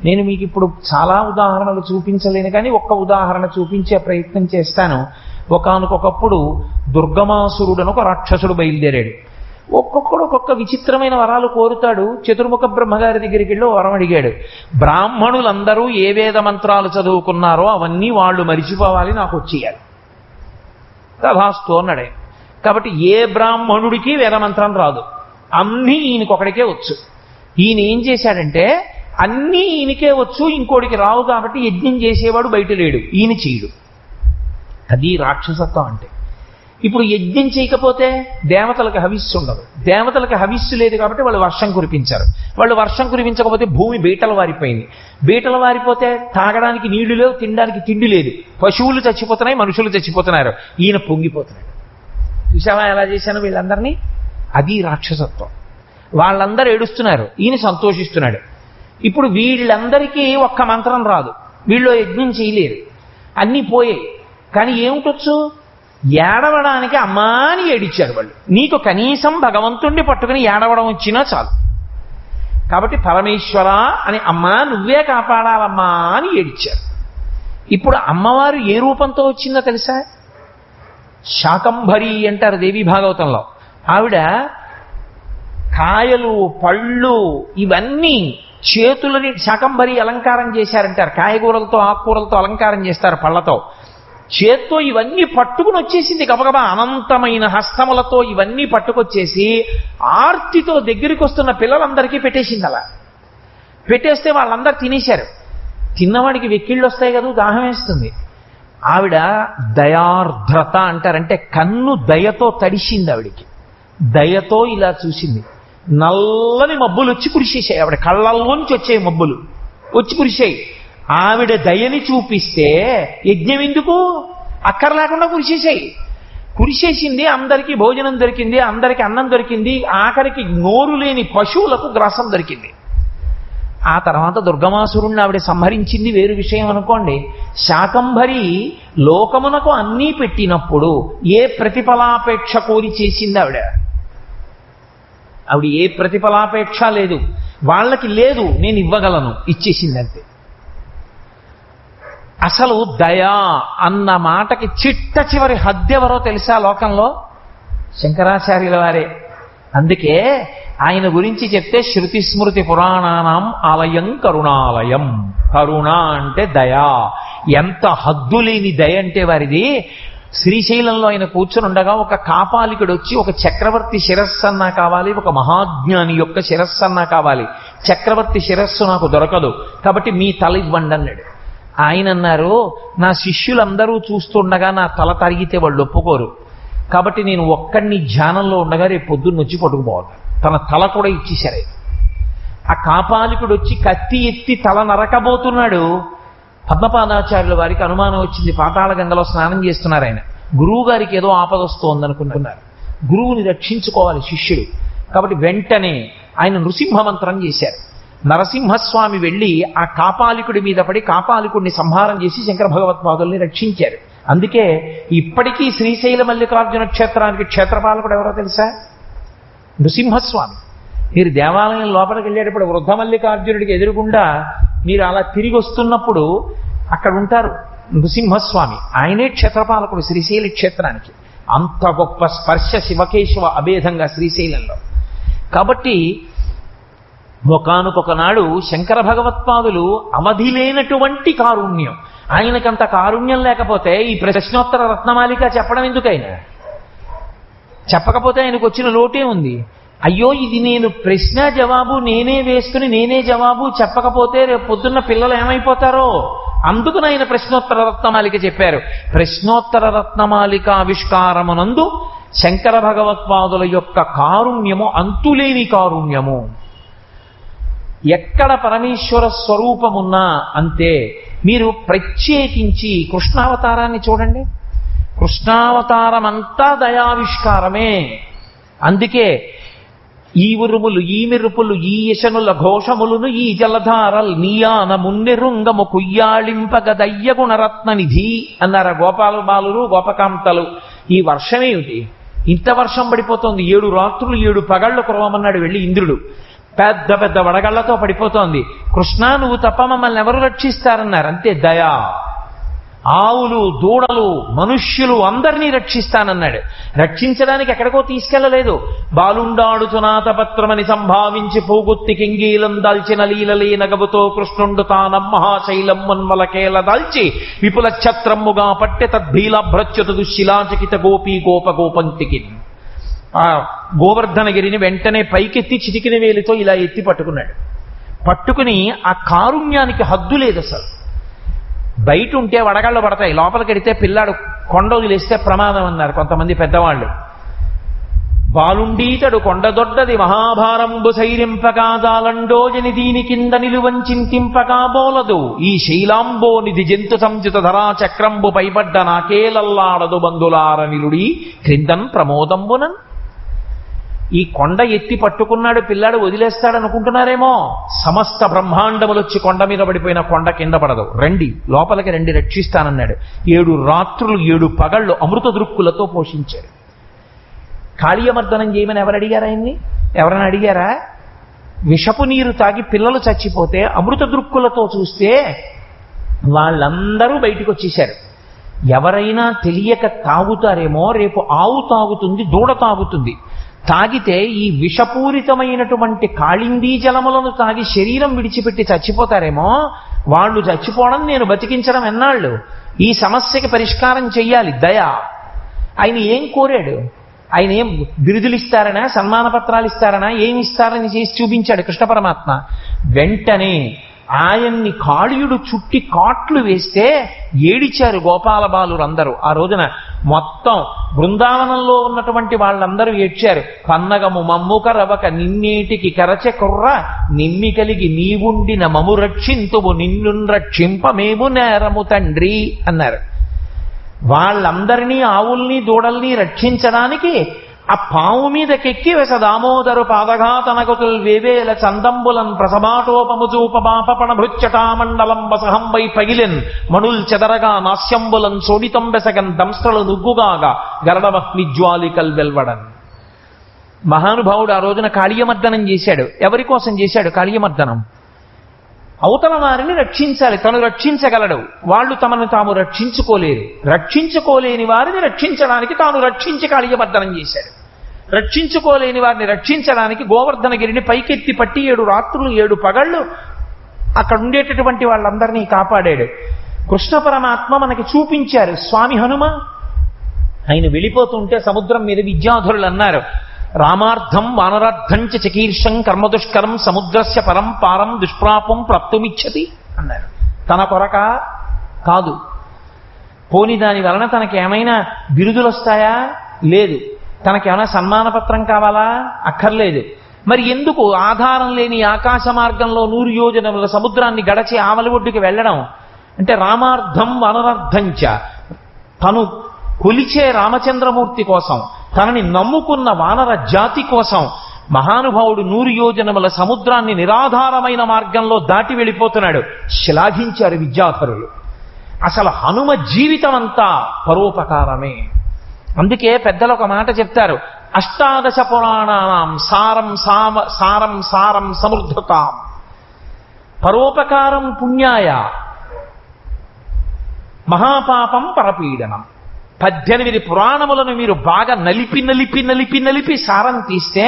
Speaker 2: నేను మీకు ఇప్పుడు చాలా ఉదాహరణలు చూపించలేను, కానీ ఒక్క ఉదాహరణ చూపించే ప్రయత్నం చేస్తాను. ఒకానొకప్పుడు దుర్గమాసురుడను ఒక రాక్షసుడు బయలుదేరాడు. ఒక్కొక్కడు ఒక్కొక్క విచిత్రమైన వరాలు కోరుతాడు. చతుర్ముఖ బ్రహ్మగారి దగ్గరికి వెళ్ళి వరం అడిగాడు. బ్రాహ్మణులందరూ ఏ వేద మంత్రాలు చదువుకున్నారో అవన్నీ వాళ్ళు మరిచిపోవాలి, నాకు వచ్చేయాలి. తథాస్తు అన్నాడే. కాబట్టి ఏ బ్రాహ్మణుడికి వేదమంత్రం రాదు, అన్నీ ఈయనకొకడికే వచ్చు. ఈయన ఏం చేశాడంటే అన్నీ ఈయనకే వచ్చు, ఇంకోటికి రావు, కాబట్టి యజ్ఞం చేసేవాడు బయట లేడు, ఈయన చేయడు. అది రాక్షసత్వం అంటే. ఇప్పుడు యజ్ఞం చేయకపోతే దేవతలకు హవిస్సు ఉండదు. దేవతలకు హవిస్సు లేదు కాబట్టి వాళ్ళు వర్షం కురిపించారు. వాళ్ళు వర్షం కురిపించకపోతే భూమి బీటలు వారిపోయింది. బీటలు వారిపోతే తాగడానికి నీళ్లు లేవు, తినడానికి తిండి లేదు. పశువులు చచ్చిపోతున్నాయి, మనుషులు చచ్చిపోతున్నారు. ఈయన పొంగిపోతున్నాడు. చూసావా ఎలా చేశాను వీళ్ళందరినీ? అది రాక్షసత్వం. వాళ్ళందరూ ఏడుస్తున్నారు, ఈయన సంతోషిస్తున్నాడు. ఇప్పుడు వీళ్ళందరికీ ఒక్క మంత్రం రాదు, వీళ్ళు యజ్ఞం చేయలేరు, అన్నీ పోయాయి. కానీ ఏమిటొచ్చు? ఏడవడానికి అమ్మా అని ఏడిచ్చారు వాళ్ళు. నీకు కనీసం భగవంతుణ్ణి పట్టుకుని ఏడవడం వచ్చినా చాలు. కాబట్టి పరమేశ్వర అని అమ్మా నువ్వే కాపాడాలమ్మా అని ఏడిచ్చారు. ఇప్పుడు అమ్మవారు ఏ రూపంతో వచ్చిందో తెలుసా? శాకంభరి అంటారు దేవీ భాగవతంలో. ఆవిడ కాయలు పళ్ళు ఇవన్నీ చేతులని శాకంభరి అలంకారం చేశారంటారు. కాయగూరలతో ఆకుకూరలతో అలంకారం చేస్తారు, పళ్ళతో. చేత్తో ఇవన్నీ పట్టుకుని వచ్చేసింది గబగబా. అనంతమైన హస్తములతో ఇవన్నీ పట్టుకొచ్చేసి ఆర్తితో దగ్గరికి వస్తున్న పిల్లలందరికీ పెట్టేసింది. అలా పెట్టేస్తే వాళ్ళందరూ తినేశారు. తిన్నవాడికి వెక్కిళ్ళు వస్తాయి కదా, దాహం వేస్తుంది. ఆవిడ దయార్ద్రత అంటారంటే కన్ను దయతో తడిసింది. ఆవిడికి దయతో ఇలా చూసింది. నల్లని మబ్బులు వచ్చి కురిసేసాయి. ఆవిడ కళ్ళల్లోంచి వచ్చాయి మబ్బులు, వచ్చి కురిసాయి. ఆవిడ దయని చూపిస్తే యజ్ఞం ఎందుకు? అక్కర్లేకుండా కురిసేసాయి. కురిసేసింది, అందరికీ భోజనం దొరికింది, అందరికీ అన్నం దొరికింది, ఆఖరికి నోరు లేని పశువులకు గ్రాసం దొరికింది. ఆ తర్వాత దుర్గమాసురుణ్ణి ఆవిడ సంహరించింది వేరు విషయం అనుకోండి. శాకంభరి లోకమునకు అన్నీ పెట్టినప్పుడు ఏ ప్రతిఫలాపేక్ష కోరి చేసింది ఆవిడ? ఆవిడ ఏ ప్రతిఫలాపేక్ష లేదు, వాళ్ళకి లేదు, నేను ఇవ్వగలను, ఇచ్చేసింది అంతే. అసలు దయా అన్న మాటకి చిట్ట చివరి హద్దెవరో తెలుసా లోకంలో? శంకరాచార్యుల వారే. అందుకే ఆయన గురించి చెప్తే శృతి స్మృతి పురాణానాం ఆలయం కరుణాలయం. కరుణ అంటే దయా. ఎంత హద్దులేని దయ అంటే వారిది. శ్రీశైలంలో ఆయన కూర్చుని ఉండగా ఒక కాపాలికుడు వచ్చి, ఒక చక్రవర్తి శిరస్సు అన్నా కావాలి, ఒక మహాజ్ఞాని యొక్క శిరస్సు అన్నా కావాలి, చక్రవర్తి శిరస్సు నాకు దొరకదు, కాబట్టి మీ తల ఇవ్వండి అన్నాడు. ఆయన అన్నారు, నా శిష్యులందరూ చూస్తుండగా నా తల తరిగితే వాళ్ళు ఒప్పుకోరు, కాబట్టి నేను ఒక్కడిని ధ్యానంలో ఉండగా రేపు పొద్దున్న వచ్చి పట్టుకుపోవాలి. తన తల కూడా ఇచ్చేశారు. ఆ కాపాలికుడు వచ్చి కత్తి ఎత్తి తల నరకబోతున్నాడు. పద్మపాదాచార్యుల వారికి అనుమానం వచ్చింది. పాతాళ గంగలో స్నానం చేస్తున్నారు ఆయన. గురువు గారికి ఏదో ఆపద వస్తోంది అనుకుంటున్నారు. గురువుని రక్షించుకోవాలి శిష్యుడు, కాబట్టి వెంటనే ఆయన నృసింహ మంత్రం చేశారు. నరసింహస్వామి వెళ్ళి ఆ కాపాలికుడి మీద పడి కాపాలికుడిని సంహారం చేసి శంకర భగవత్పాదుల్ని రక్షించారు. అందుకే ఇప్పటికీ శ్రీశైల మల్లికార్జున క్షేత్రానికి క్షేత్రపాలకుడు ఎవరో తెలుసా? నృసింహస్వామి. మీరు దేవాలయం లోపలికి వెళ్ళేటప్పుడు వృద్ధ మల్లికార్జునుడికి ఎదురుగుండా మీరు అలా తిరిగి వస్తున్నప్పుడు అక్కడ ఉంటారు నృసింహస్వామి. ఆయనే క్షేత్రపాలకుడు శ్రీశైల క్షేత్రానికి. అంత గొప్ప స్పర్శ శివకేశవ అభేదంగా శ్రీశైలంలో. కాబట్టి ఒకానొకనాడు శంకర భగవత్పాదులు అవధి లేనటువంటి కారుణ్యం. ఆయనకంత కారుణ్యం లేకపోతే ఈ ప్రశ్నోత్తర రత్నమాలిక చెప్పడం ఎందుకైనా? చెప్పకపోతే ఆయనకు వచ్చిన లోటే ఉంది. అయ్యో, ఇది నేను ప్రశ్న జవాబు నేనే వేసుకుని నేనే జవాబు చెప్పకపోతే రేపు పొద్దున్న పిల్లలు ఏమైపోతారో, అందుకు ఆయన ప్రశ్నోత్తర రత్నమాలిక చెప్పారు. ప్రశ్నోత్తర రత్నమాలిక ఆవిష్కారమునందు శంకర భగవత్పాదుల యొక్క కారుణ్యము అంతులేని కారుణ్యము. ఎక్కడ పరమేశ్వర స్వరూపమున్నా అంతే. మీరు ప్రత్యేకించి కృష్ణావతారాన్ని చూడండి. కృష్ణావతారం అంతా దయావిష్కారమే. అందుకే ఈ ఉరుములు, ఈ మెరుపులు, ఈ యశనుల ఘోషములను, ఈ జలధారల్ నీయాన మున్నెరుంగము కుయ్యాళింపగదయ్య గుణరత్న నిధి అన్నారు గోపాల బాలురు, గోపకాంతలు. ఈ వర్షమేమిటి? ఇంత వర్షం పడిపోతోంది. 7 రాత్రులు 7 పగళ్లు కురవమన్నాడు వెళ్ళి ఇంద్రుడు. పెద్ద పెద్ద వడగళ్లతో పడిపోతోంది. కృష్ణ, నువ్వు తప్ప మమ్మల్ని ఎవరు రక్షిస్తారన్నారు. అంతే దయా. ఆవులు, దూడలు, మనుష్యులు అందరినీ రక్షిస్తానన్నాడు. రక్షించడానికి ఎక్కడికో తీసుకెళ్లలేదు. బాలుండాడుచునాథపత్రమని సంభావించి పోగొత్తి కింగీలం దాల్చిన లీలలే నగబుతో కృష్ణుండు తానం మహాశైలం మన్మలకేల దాల్చి విపుల ఛత్రమ్ముగా పట్టె తద్భీలాభ్రచ్యుత దుశ్శిలాచకిత గోపీ గోప గోపంతికి. ఆ గోవర్ధనగిరిని వెంటనే పైకెత్తి చిటికిన వేలితో ఇలా ఎత్తి పట్టుకున్నాడు. పట్టుకుని ఆ కారుణ్యానికి హద్దు లేదు అసలు. బయట ఉంటే వడగాళ్ళు పడతాయి, లోపలికెడితే పిల్లాడు కొండ వదిలేస్తే ప్రమాదం అన్నారు కొంతమంది పెద్దవాళ్ళు. బాలుండీతడు కొండదొడ్డది మహాభారంబు సైరింపకాదాలండోజని దీని కింద నిలువంచింతింపకా బోలదు ఈ శైలాంబోనిధి జంతు సంచిత ధరా చక్రంబు పైపడ్డ నాకేలల్లాడదు బంధులార నిలుడి క్రిందన్ ప్రమోదంబునన్. ఈ కొండ ఎత్తి పట్టుకున్నాడు పిల్లాడు, వదిలేస్తాడనుకుంటున్నారేమో. సమస్త బ్రహ్మాండములు వచ్చి కొండ మీద పడిపోయిన కొండ కింద పడదు. రండి లోపలికి రండి, రక్షిస్తానన్నాడు. 7 రాత్రులు 7 పగళ్ళు అమృత దృక్కులతో పోషించాడు. కాళీయమర్దనం చేయమని ఎవరు అడిగారా ఆయన్ని? ఎవరైనా అడిగారా? విషపు నీరు తాగి పిల్లలు చచ్చిపోతే అమృత దృక్కులతో చూస్తే వాళ్ళందరూ బయటికి వచ్చేశారు. ఎవరైనా తెలియక తాగుతారేమో, రేపు ఆవు తాగుతుంది, దూడ తాగుతుంది. తాగితే ఈ విషపూరితమైనటువంటి కాళిందీ జలములను తాగి శరీరం విడిచిపెట్టి చచ్చిపోతారేమో. వాళ్ళు చచ్చిపోవడం, నేను బతికించడం ఎన్నాళ్ళు? ఈ సమస్యకి పరిష్కారం చెయ్యాలి. దయ. ఆయన ఏం కోరాడు? ఆయన ఏం బిరుదులు ఇస్తారనా, సన్మాన పత్రాలు ఇస్తారనా, ఏమి ఇస్తారని చేసి చూపించాడు కృష్ణ పరమాత్మ. వెంటనే ఆయన్ని కాళీయుడు చుట్టి కాట్లు వేస్తే ఏడిచారు గోపాల బాలురందరూ. ఆ రోజున మొత్తం బృందావనంలో ఉన్నటువంటి వాళ్ళందరూ ఏడ్చారు. పన్నగము మమ్ముక రవక నిన్నేటికి కరచె కుర్ర నిమ్మి కలిగి నీవుండిన మము రక్షింతువు నిన్ను రక్షింప మేము నేరము తండ్రి అన్నారు. వాళ్ళందరినీ, ఆవుల్ని, దూడల్ని రక్షించడానికి ఆ పాము మీదకెక్కి వెస దామోదరు పాదఘాతనగతుల్ వేవేల చందంబులన్ ప్రసభాటోపముజూపమాపణ భృచ్చటామండలం వసహంబై పగిలెన్ మణుల్ చెదరగా నాస్యంబులన్ సోడితం బెసగన్ దంస్ట్రలు నుగ్గుగాగా గరడమగ్నిజ్వాలికల్ వెల్వడన్. మహానుభావుడు ఆ రోజున కాళీయమర్దనం చేశాడు. ఎవరి కోసం చేశాడు కాళీయమర్దనం? అవతల వారిని రక్షించాలి. తను రక్షించగలడు, వాళ్ళు తమను తాము రక్షించుకోలేరు. రక్షించుకోలేని వారిని రక్షించడానికి తాను రక్షించి కాళీయమర్దనం చేశాడు. రక్షించుకోలేని వారిని రక్షించడానికి గోవర్ధనగిరిని పైకెత్తి పట్టి 7 రాత్రులు 7 పగళ్ళు అక్కడ ఉండేటటువంటి వాళ్ళందరినీ కాపాడాడు. కృష్ణ పరమాత్మ మనకి చూపించారు. స్వామి హనుమ ఆయన వెళ్ళిపోతుంటే సముద్రం మీద విద్యాధరులు అన్నారు, రామార్థం వానరార్థం చ చకీర్షం కర్మదుష్కరం సముద్రస్య పరం పారం దుష్ప్రాపం ప్రాప్తుమిచ్చతి అన్నారు. తన కొరక కాదు. పోని దాని వలన తనకేమైనా బిరుదులు వస్తాయా? లేదు. తనకేమైనా సన్మానపత్రం కావాలా? అక్కర్లేదు. మరి ఎందుకు ఆధారం లేని ఆకాశ మార్గంలో 100 యోజనముల సముద్రాన్ని గడచి ఆవలి ఒడ్డుకి వెళ్ళడం? అంటే రామార్థం వనరార్థంచ, తను కొలిచే రామచంద్రమూర్తి కోసం, తనని నమ్ముకున్న వానర జాతి కోసం మహానుభావుడు 100 యోజనముల సముద్రాన్ని నిరాధారమైన మార్గంలో దాటి వెళ్ళిపోతున్నాడు. శ్లాఘించారు విద్యాధరులు. అసలు హనుమ జీవితం అంతా పరోపకారమే. అందుకే పెద్దలు ఒక మాట చెప్తారు, 18 పురాణానాం సారం సారం సారం సమృద్ధతాం. పరోపకారం పుణ్యాయ, మహాపాపం పరపీడనం. 18 పురాణములను మీరు బాగా నలిపి నలిపి నలిపి నలిపి సారం తీస్తే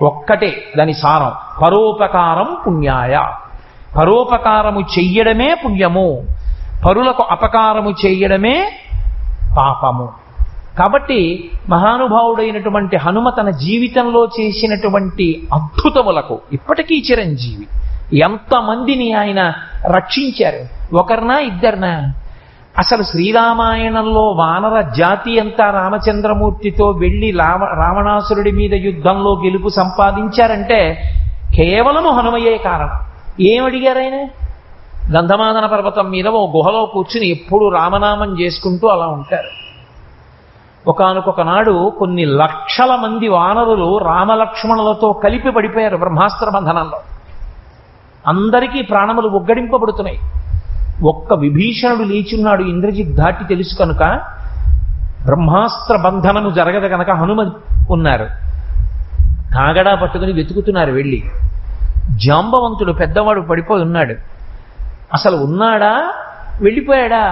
Speaker 2: ఒక్కటే దాని సారం, పరోపకారం పుణ్యాయ. పరోపకారము చెయ్యడమే పుణ్యము, పరులకు అపకారము చేయడమే పాపము. కాబట్టి మహానుభావుడైనటువంటి హనుమ తన జీవితంలో చేసినటువంటి అద్భుతములకు ఇప్పటికీ చిరంజీవి. ఎంతమందిని ఆయన రక్షించారు? ఒకరినా ఇద్దరినా? అసలు శ్రీరామాయణంలో వానర జాతి అంతా రామచంద్రమూర్తితో వెళ్ళి రావణాసురుడి మీద యుద్ధంలో గెలుపు సంపాదించారంటే కేవలము హనుమయే కారణం. ఏమడిగారాయన? గంధమాదన పర్వతం మీద ఓ గుహలో కూర్చుని ఎప్పుడు రామనామం చేసుకుంటూ అలా ఉంటారు. ఒకానొక నాడు కొన్ని లక్షల మంది వానరులు రామలక్ష్మణులతో కలిపి పడిపోయారు బ్రహ్మాస్త్ర బంధనంలో. అందరికీ ప్రాణములు ఒగ్గడింపబడుతున్నాయి. ఒక్క విభీషణుడు లేచున్నాడు, ఇంద్రజిత్ ధాటి తెలుసు కనుక. బ్రహ్మాస్త్ర బంధనము జరగదు కనుక హనుమ ఉన్నారు. కాగడా పట్టుకుని వెతుకుతున్నారు వెళ్ళి. జాంబవంతుడు పెద్దవాడు పడిపోయి ఉన్నాడు. అసలు ఉన్నాడా వెళ్ళిపోయాడా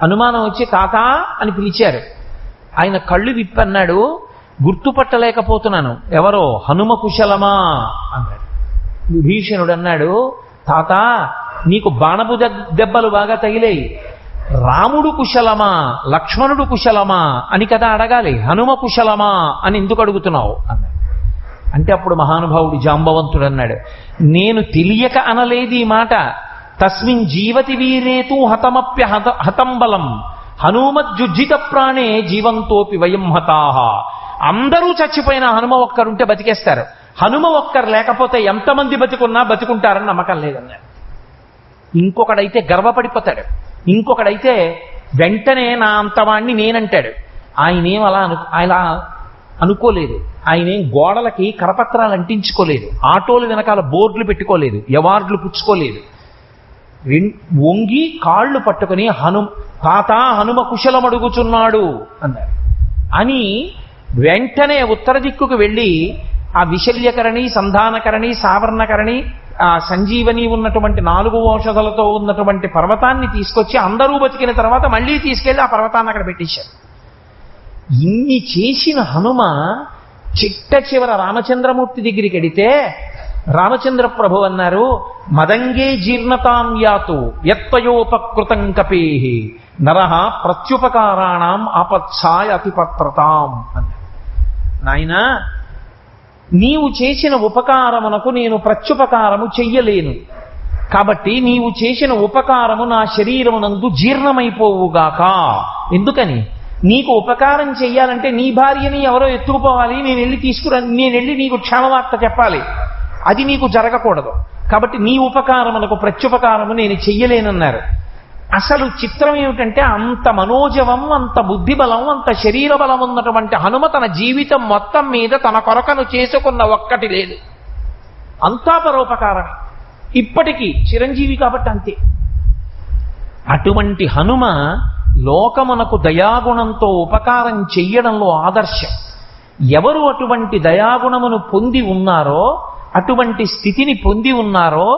Speaker 2: అనుమానం వచ్చి కాకా అని పిలిచారు. ఆయన కళ్ళు విప్పన్నాడు, గుర్తుపట్టలేకపోతున్నాను, ఎవరో హనుమ కుశలమా అన్నాడు. విభీషణుడు అన్నాడు, తాత నీకు బాణపు దెబ్బలు బాగా తగిలాయి, రాముడు కుశలమా లక్ష్మణుడు కుశలమా అని కదా అడగాలి, హనుమ కుశలమా అని ఎందుకు అడుగుతున్నావు అన్నాడు. అంటే అప్పుడు మహానుభావుడు జాంబవంతుడు అన్నాడు, నేను తెలియక అనలేదు ఈ మాట. తస్మిన్ జీవతి వీరేతు హతమప్య హతం బలం హనుమజ్జుజ్జిత ప్రాణే జీవంతోపి వయం హతాహ. అందరూ చచ్చిపోయిన హనుమ ఒక్కరుంటే బతికేస్తారు, హనుమ ఒక్కరు లేకపోతే ఎంతమంది బతికున్నా బతికుంటారని నమ్మకం లేదన్నాడు. ఇంకొకడైతే గర్వపడిపోతాడు, ఇంకొకడైతే వెంటనే నా అంతవాణ్ణి నేనంటాడు. ఆయనేం అలా అనుకోలేదు. ఆయనేం గోడలకి కరపత్రాలు అంటించుకోలేదు, ఆటోలు వెనకాల బోర్డులు పెట్టుకోలేదు, అవార్డులు పుచ్చుకోలేదు. వంగి కాళ్ళు పట్టుకుని తాత హనుమ కుశలమడుగుచున్నాడు అన్నారు అని వెంటనే ఉత్తర దిక్కుకు వెళ్ళి ఆ విశల్యకరణి, సంధానకరణి, సావర్ణకరణి, ఆ సంజీవని ఉన్నటువంటి 4 ఔషధాలతో ఉన్నటువంటి పర్వతాన్ని తీసుకొచ్చి అందరూ బతికిన తర్వాత మళ్ళీ తీసుకెళ్లి ఆ పర్వతాన్ని అక్కడ పెట్టేశారు. ఇన్ని చేసిన హనుమ చిట్ట చివర రామచంద్రమూర్తి దగ్గరికి వెడితే రామచంద్ర ప్రభు అన్నారు, మదంగే జీర్ణతాం యాతు యత్వయోపకృతం కపేహి నరః ప్రత్యుపకారాణం ఆపత్సాయ అతిపత్రతాం అన్నారు. నాయనా, నీవు చేసిన ఉపకారమునకు నేను ప్రత్యుపకారము చెయ్యలేను, కాబట్టి నీవు చేసిన ఉపకారము నా శరీరమునందు జీర్ణమైపోవుగాక. ఎందుకని? నీకు ఉపకారం చెయ్యాలంటే నీ భార్యని ఎవరో ఎత్తుకుపోవాలి, నేను వెళ్ళి నీకు క్షేమవార్త చెప్పాలి, అది నీకు జరగకూడదు. కాబట్టి నీ ఉపకారమునకు ప్రత్యుపకారము నేను చెయ్యలేనన్నారు. అసలు చిత్రం ఏమిటంటే అంత మనోజవం, అంత బుద్ధిబలం, అంత శరీర బలం ఉన్నటువంటి హనుమ తన జీవితం మొత్తం మీద తన కొరకను చేసుకున్న ఒక్కటి లేదు, అంతా పరోపకారమే. ఇప్పటికీ చిరంజీవి కాబట్టి అంతే. అటువంటి హనుమ లోకమునకు దయాగుణంతో ఉపకారం చెయ్యడంలో ఆదర్శం. ఎవరు అటువంటి దయాగుణమును పొంది ఉన్నారో, అటువంటి స్థితిని పొంది ఉన్నారో,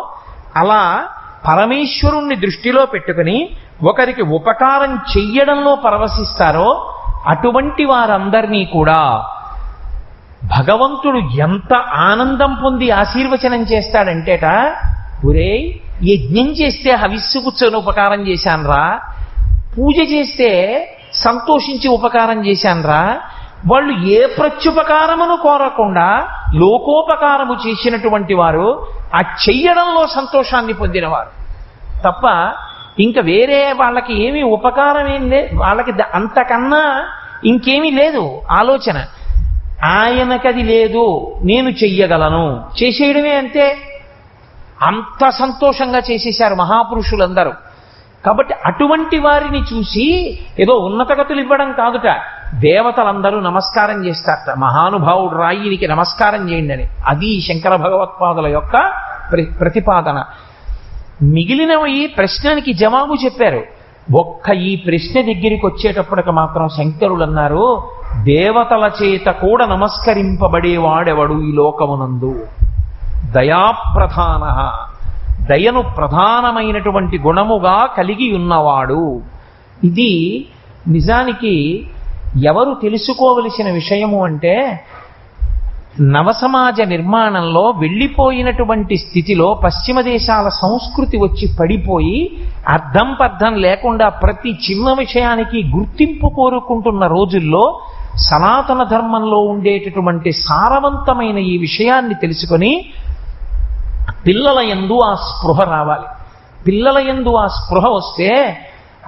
Speaker 2: అలా పరమేశ్వరుణ్ణి దృష్టిలో పెట్టుకుని ఒకరికి ఉపకారం చెయ్యడంలో పరవశిస్తారో అటువంటి వారందరినీ కూడా భగవంతుడు ఎంత ఆనందం పొంది ఆశీర్వచనం చేస్తాడంటేట, ఒరే యజ్ఞం చేస్తే హవిస్సు కూర్చొని ఉపకారం చేశాన్రా, పూజ చేస్తే సంతోషించి ఉపకారం చేశాన్రా, వాళ్ళు ఏ ప్రత్యుపకారమును కోరకుండా లోకోపకారము చేసినటువంటి వారు ఆ చెయ్యడంలో సంతోషాన్ని పొందినవారు తప్ప ఇంకా వేరే వాళ్ళకి ఏమీ ఉపకారం ఏం లేదు. వాళ్ళకి అంతకన్నా ఇంకేమీ లేదు ఆలోచన. ఆయనకది లేదు, నేను చెయ్యగలను, చేసేయడమే అంతే. అంత సంతోషంగా చేసేశారు మహాపురుషులందరూ. కాబట్టి అటువంటి వారిని చూసి ఏదో ఉన్నతగతులు ఇవ్వడం కాదుట, దేవతలందరూ నమస్కారం చేస్తారట. మహానుభావుడు రాయినికి నమస్కారం చేయండి అని. అది శంకర భగవత్పాదుల యొక్క ప్రతిపాదన. మిగిలినవి ప్రశ్నకి జవాబు చెప్పారు. ఒక్క ఈ ప్రశ్న దగ్గరికి వచ్చేటప్పటికి మాత్రం శంకరులు అన్నారు, దేవతల చేత కూడా నమస్కరింపబడేవాడెవడు ఈ లోకమునందు? దయాప్రధాన, దయను ప్రధానమైనటువంటి గుణముగా కలిగి ఉన్నవాడు. ఇది నిజానికి ఎవరు తెలుసుకోవలసిన విషయము అంటే, నవసమాజ నిర్మాణంలో వెళ్ళిపోయినటువంటి స్థితిలో పశ్చిమ దేశాల సంస్కృతి వచ్చి పడిపోయి అర్థం పర్థం లేకుండా ప్రతి చిన్న విషయానికి గుర్తింపు కోరుకుంటున్న రోజుల్లో సనాతన ధర్మంలో ఉండేటటువంటి సారవంతమైన ఈ విషయాన్ని తెలుసుకొని పిల్లల యందు ఆ స్పృహ రావాలి. పిల్లల యందు ఆ స్పృహ వస్తే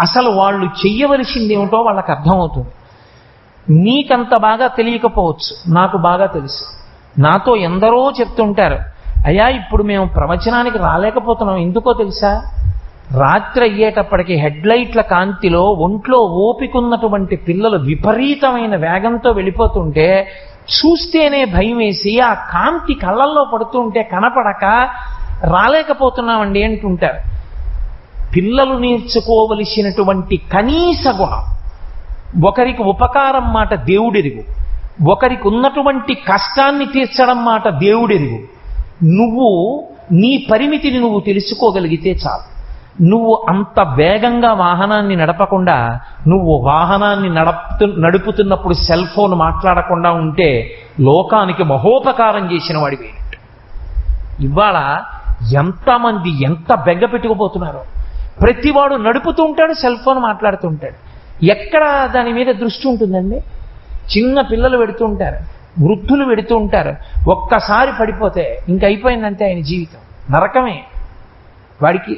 Speaker 2: అసలు వాళ్ళు చెయ్యవలసింది ఏమిటో వాళ్ళకి అర్థమవుతుంది. నీకంత బాగా తెలియకపోవచ్చు, నాకు బాగా తెలుసు. నాతో ఎందరో చెప్తుంటారు, అయ్యా ఇప్పుడు మేము ప్రవచనానికి రాలేకపోతున్నాం, ఎందుకో తెలుసా? రాత్రి అయ్యేటప్పటికి హెడ్లైట్ల కాంతిలో ఒంట్లో ఓపికన్నటువంటి పిల్లలు విపరీతమైన వేగంతో వెళ్ళిపోతుంటే చూస్తేనే భయం వేసి ఆ కాంతి కళ్ళల్లో పడుతుంటే కనపడక రాలేకపోతున్నామండి అంటుంటారు. పిల్లలు నేర్చుకోవలసినటువంటి కనీస గుణం, ఒకరికి ఉపకారం మాట దేవుడెరుగు, ఒకరికి ఉన్నటువంటి కష్టాన్ని తీర్చడం మాట దేవుడెరుగు. నువ్వు నీ పరిమితిని నువ్వు తెలుసుకోగలిగితే చాలు. నువ్వు అంత వేగంగా వాహనాన్ని నడపకుండా, నువ్వు వాహనాన్ని నడుపుతున్నప్పుడు సెల్ ఫోన్ మాట్లాడకుండా ఉంటే లోకానికి మహోపకారం చేసిన వాడివి. ఇవాళ ఎంతమంది ఎంత బెంగ పెట్టుకుపోతున్నారో. ప్రతివాడు నడుపుతూ ఉంటాడు, సెల్ ఫోన్ మాట్లాడుతూ ఉంటాడు. ఎక్కడ దాని మీద దృష్టి ఉంటుందండి? చిన్న పిల్లలు పెడుతూ ఉంటారు, వృద్ధులు పెడుతూ ఉంటారు. ఒక్కసారి పడిపోతే ఇంక అయిపోయిందంటే ఆయన జీవితం నరకమే.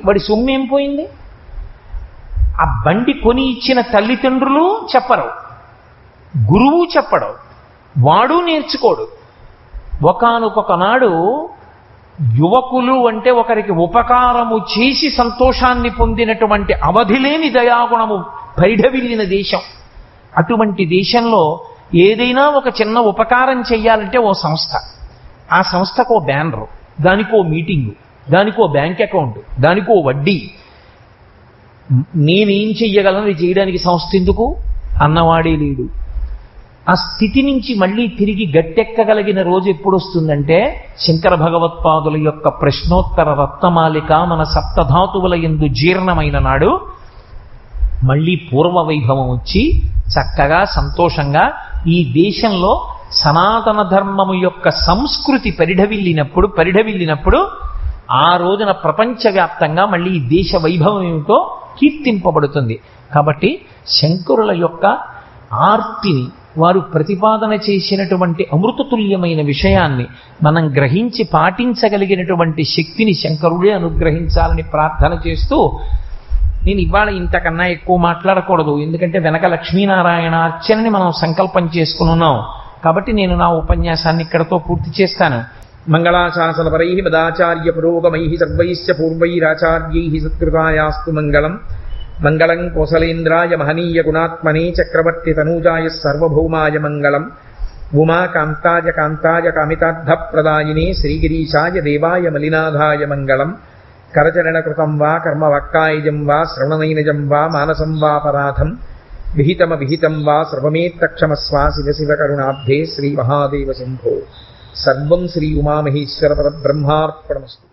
Speaker 2: వాడి సొమ్ము ఏం పోయింది? ఆ బండి కొని ఇచ్చిన తల్లిదండ్రులు చెప్పరు, గురువు చెప్పడు, వాడు నేర్చుకోడు. ఒకానొకనాడు యువకులు అంటే ఒకరికి ఉపకారము చేసి సంతోషాన్ని పొందినటువంటి అవధిలేని దయాగుణము పరిఢవిల్లిన దేశం. అటువంటి దేశంలో ఏదైనా ఒక చిన్న ఉపకారం చెయ్యాలంటే ఓ సంస్థ, ఆ సంస్థకు ఓ బ్యానరు, దానికో మీటింగు, దానికో బ్యాంక్ అకౌంట్, దానికో వడ్డీ. నేనేం చెయ్యగలను ఇది చేయడానికి సంస్థ ఎందుకు అన్నవాడే లేడు. ఆ స్థితి నుంచి మళ్ళీ తిరిగి గట్టెక్కగలిగిన రోజు ఎప్పుడు వస్తుందంటే శంకర భగవత్పాదుల యొక్క ప్రశ్నోత్తర రత్నమాలిక మన సప్తధాతువుల యందు జీర్ణమైన నాడు మళ్ళీ పూర్వ వైభవం వచ్చి చక్కగా సంతోషంగా ఈ దేశంలో సనాతన ధర్మము యొక్క సంస్కృతి పరిఢవిల్లినప్పుడు ఆ రోజున ప్రపంచవ్యాప్తంగా మళ్ళీ ఈ దేశ వైభవం ఏమిటో కీర్తింపబడుతుంది. కాబట్టి శంకరుల యొక్క ఆర్తిని, వారు ప్రతిపాదన చేసినటువంటి అమృతతుల్యమైన విషయాన్ని మనం గ్రహించి పాటించగలిగినటువంటి శక్తిని శంకరుడే అనుగ్రహించాలని ప్రార్థన చేస్తూ, నేను ఇవాళ ఇంతకన్నా ఎక్కువ మాట్లాడకూడదు, ఎందుకంటే వెనక లక్ష్మీనారాయణ అర్చనని మనం సంకల్పం చేసుకుని ఉన్నాం. కాబట్టి నేను నా ఉపన్యాసాన్ని ఇక్కడతో పూర్తి చేస్తాను.
Speaker 1: మంగళాశాసనపరై మదాచార్య పురోగమై సర్వైశ్చ పూర్వైరాచార్యై సత్కృతాయాస్తు మంగళం. మంగళం కోసలేంద్రాయ మహనీయ గుణాత్మనే చక్రవర్తి తనూజాయ సర్వభౌమాయ మంగళం. ఉమాకాంతాయ కాంతాయ కామితార్థప్రదాయినే శ్రీగిరీశాయ దేవాయ మలినాథాయ మంగళం. కరచరణకృతం వా కర్మవాక్కాయజం వా శ్రవణనైనజం వా మానసం వాపరాధం విహితం వా సర్వమేత్తక్షమస్వా శివ శివ కరుణాబ్ధే శ్రీ మహాదేవ శంభో. సర్వం శ్రీ ఉమామహేశ్వర పరబ్రహ్మార్పణమస్తు.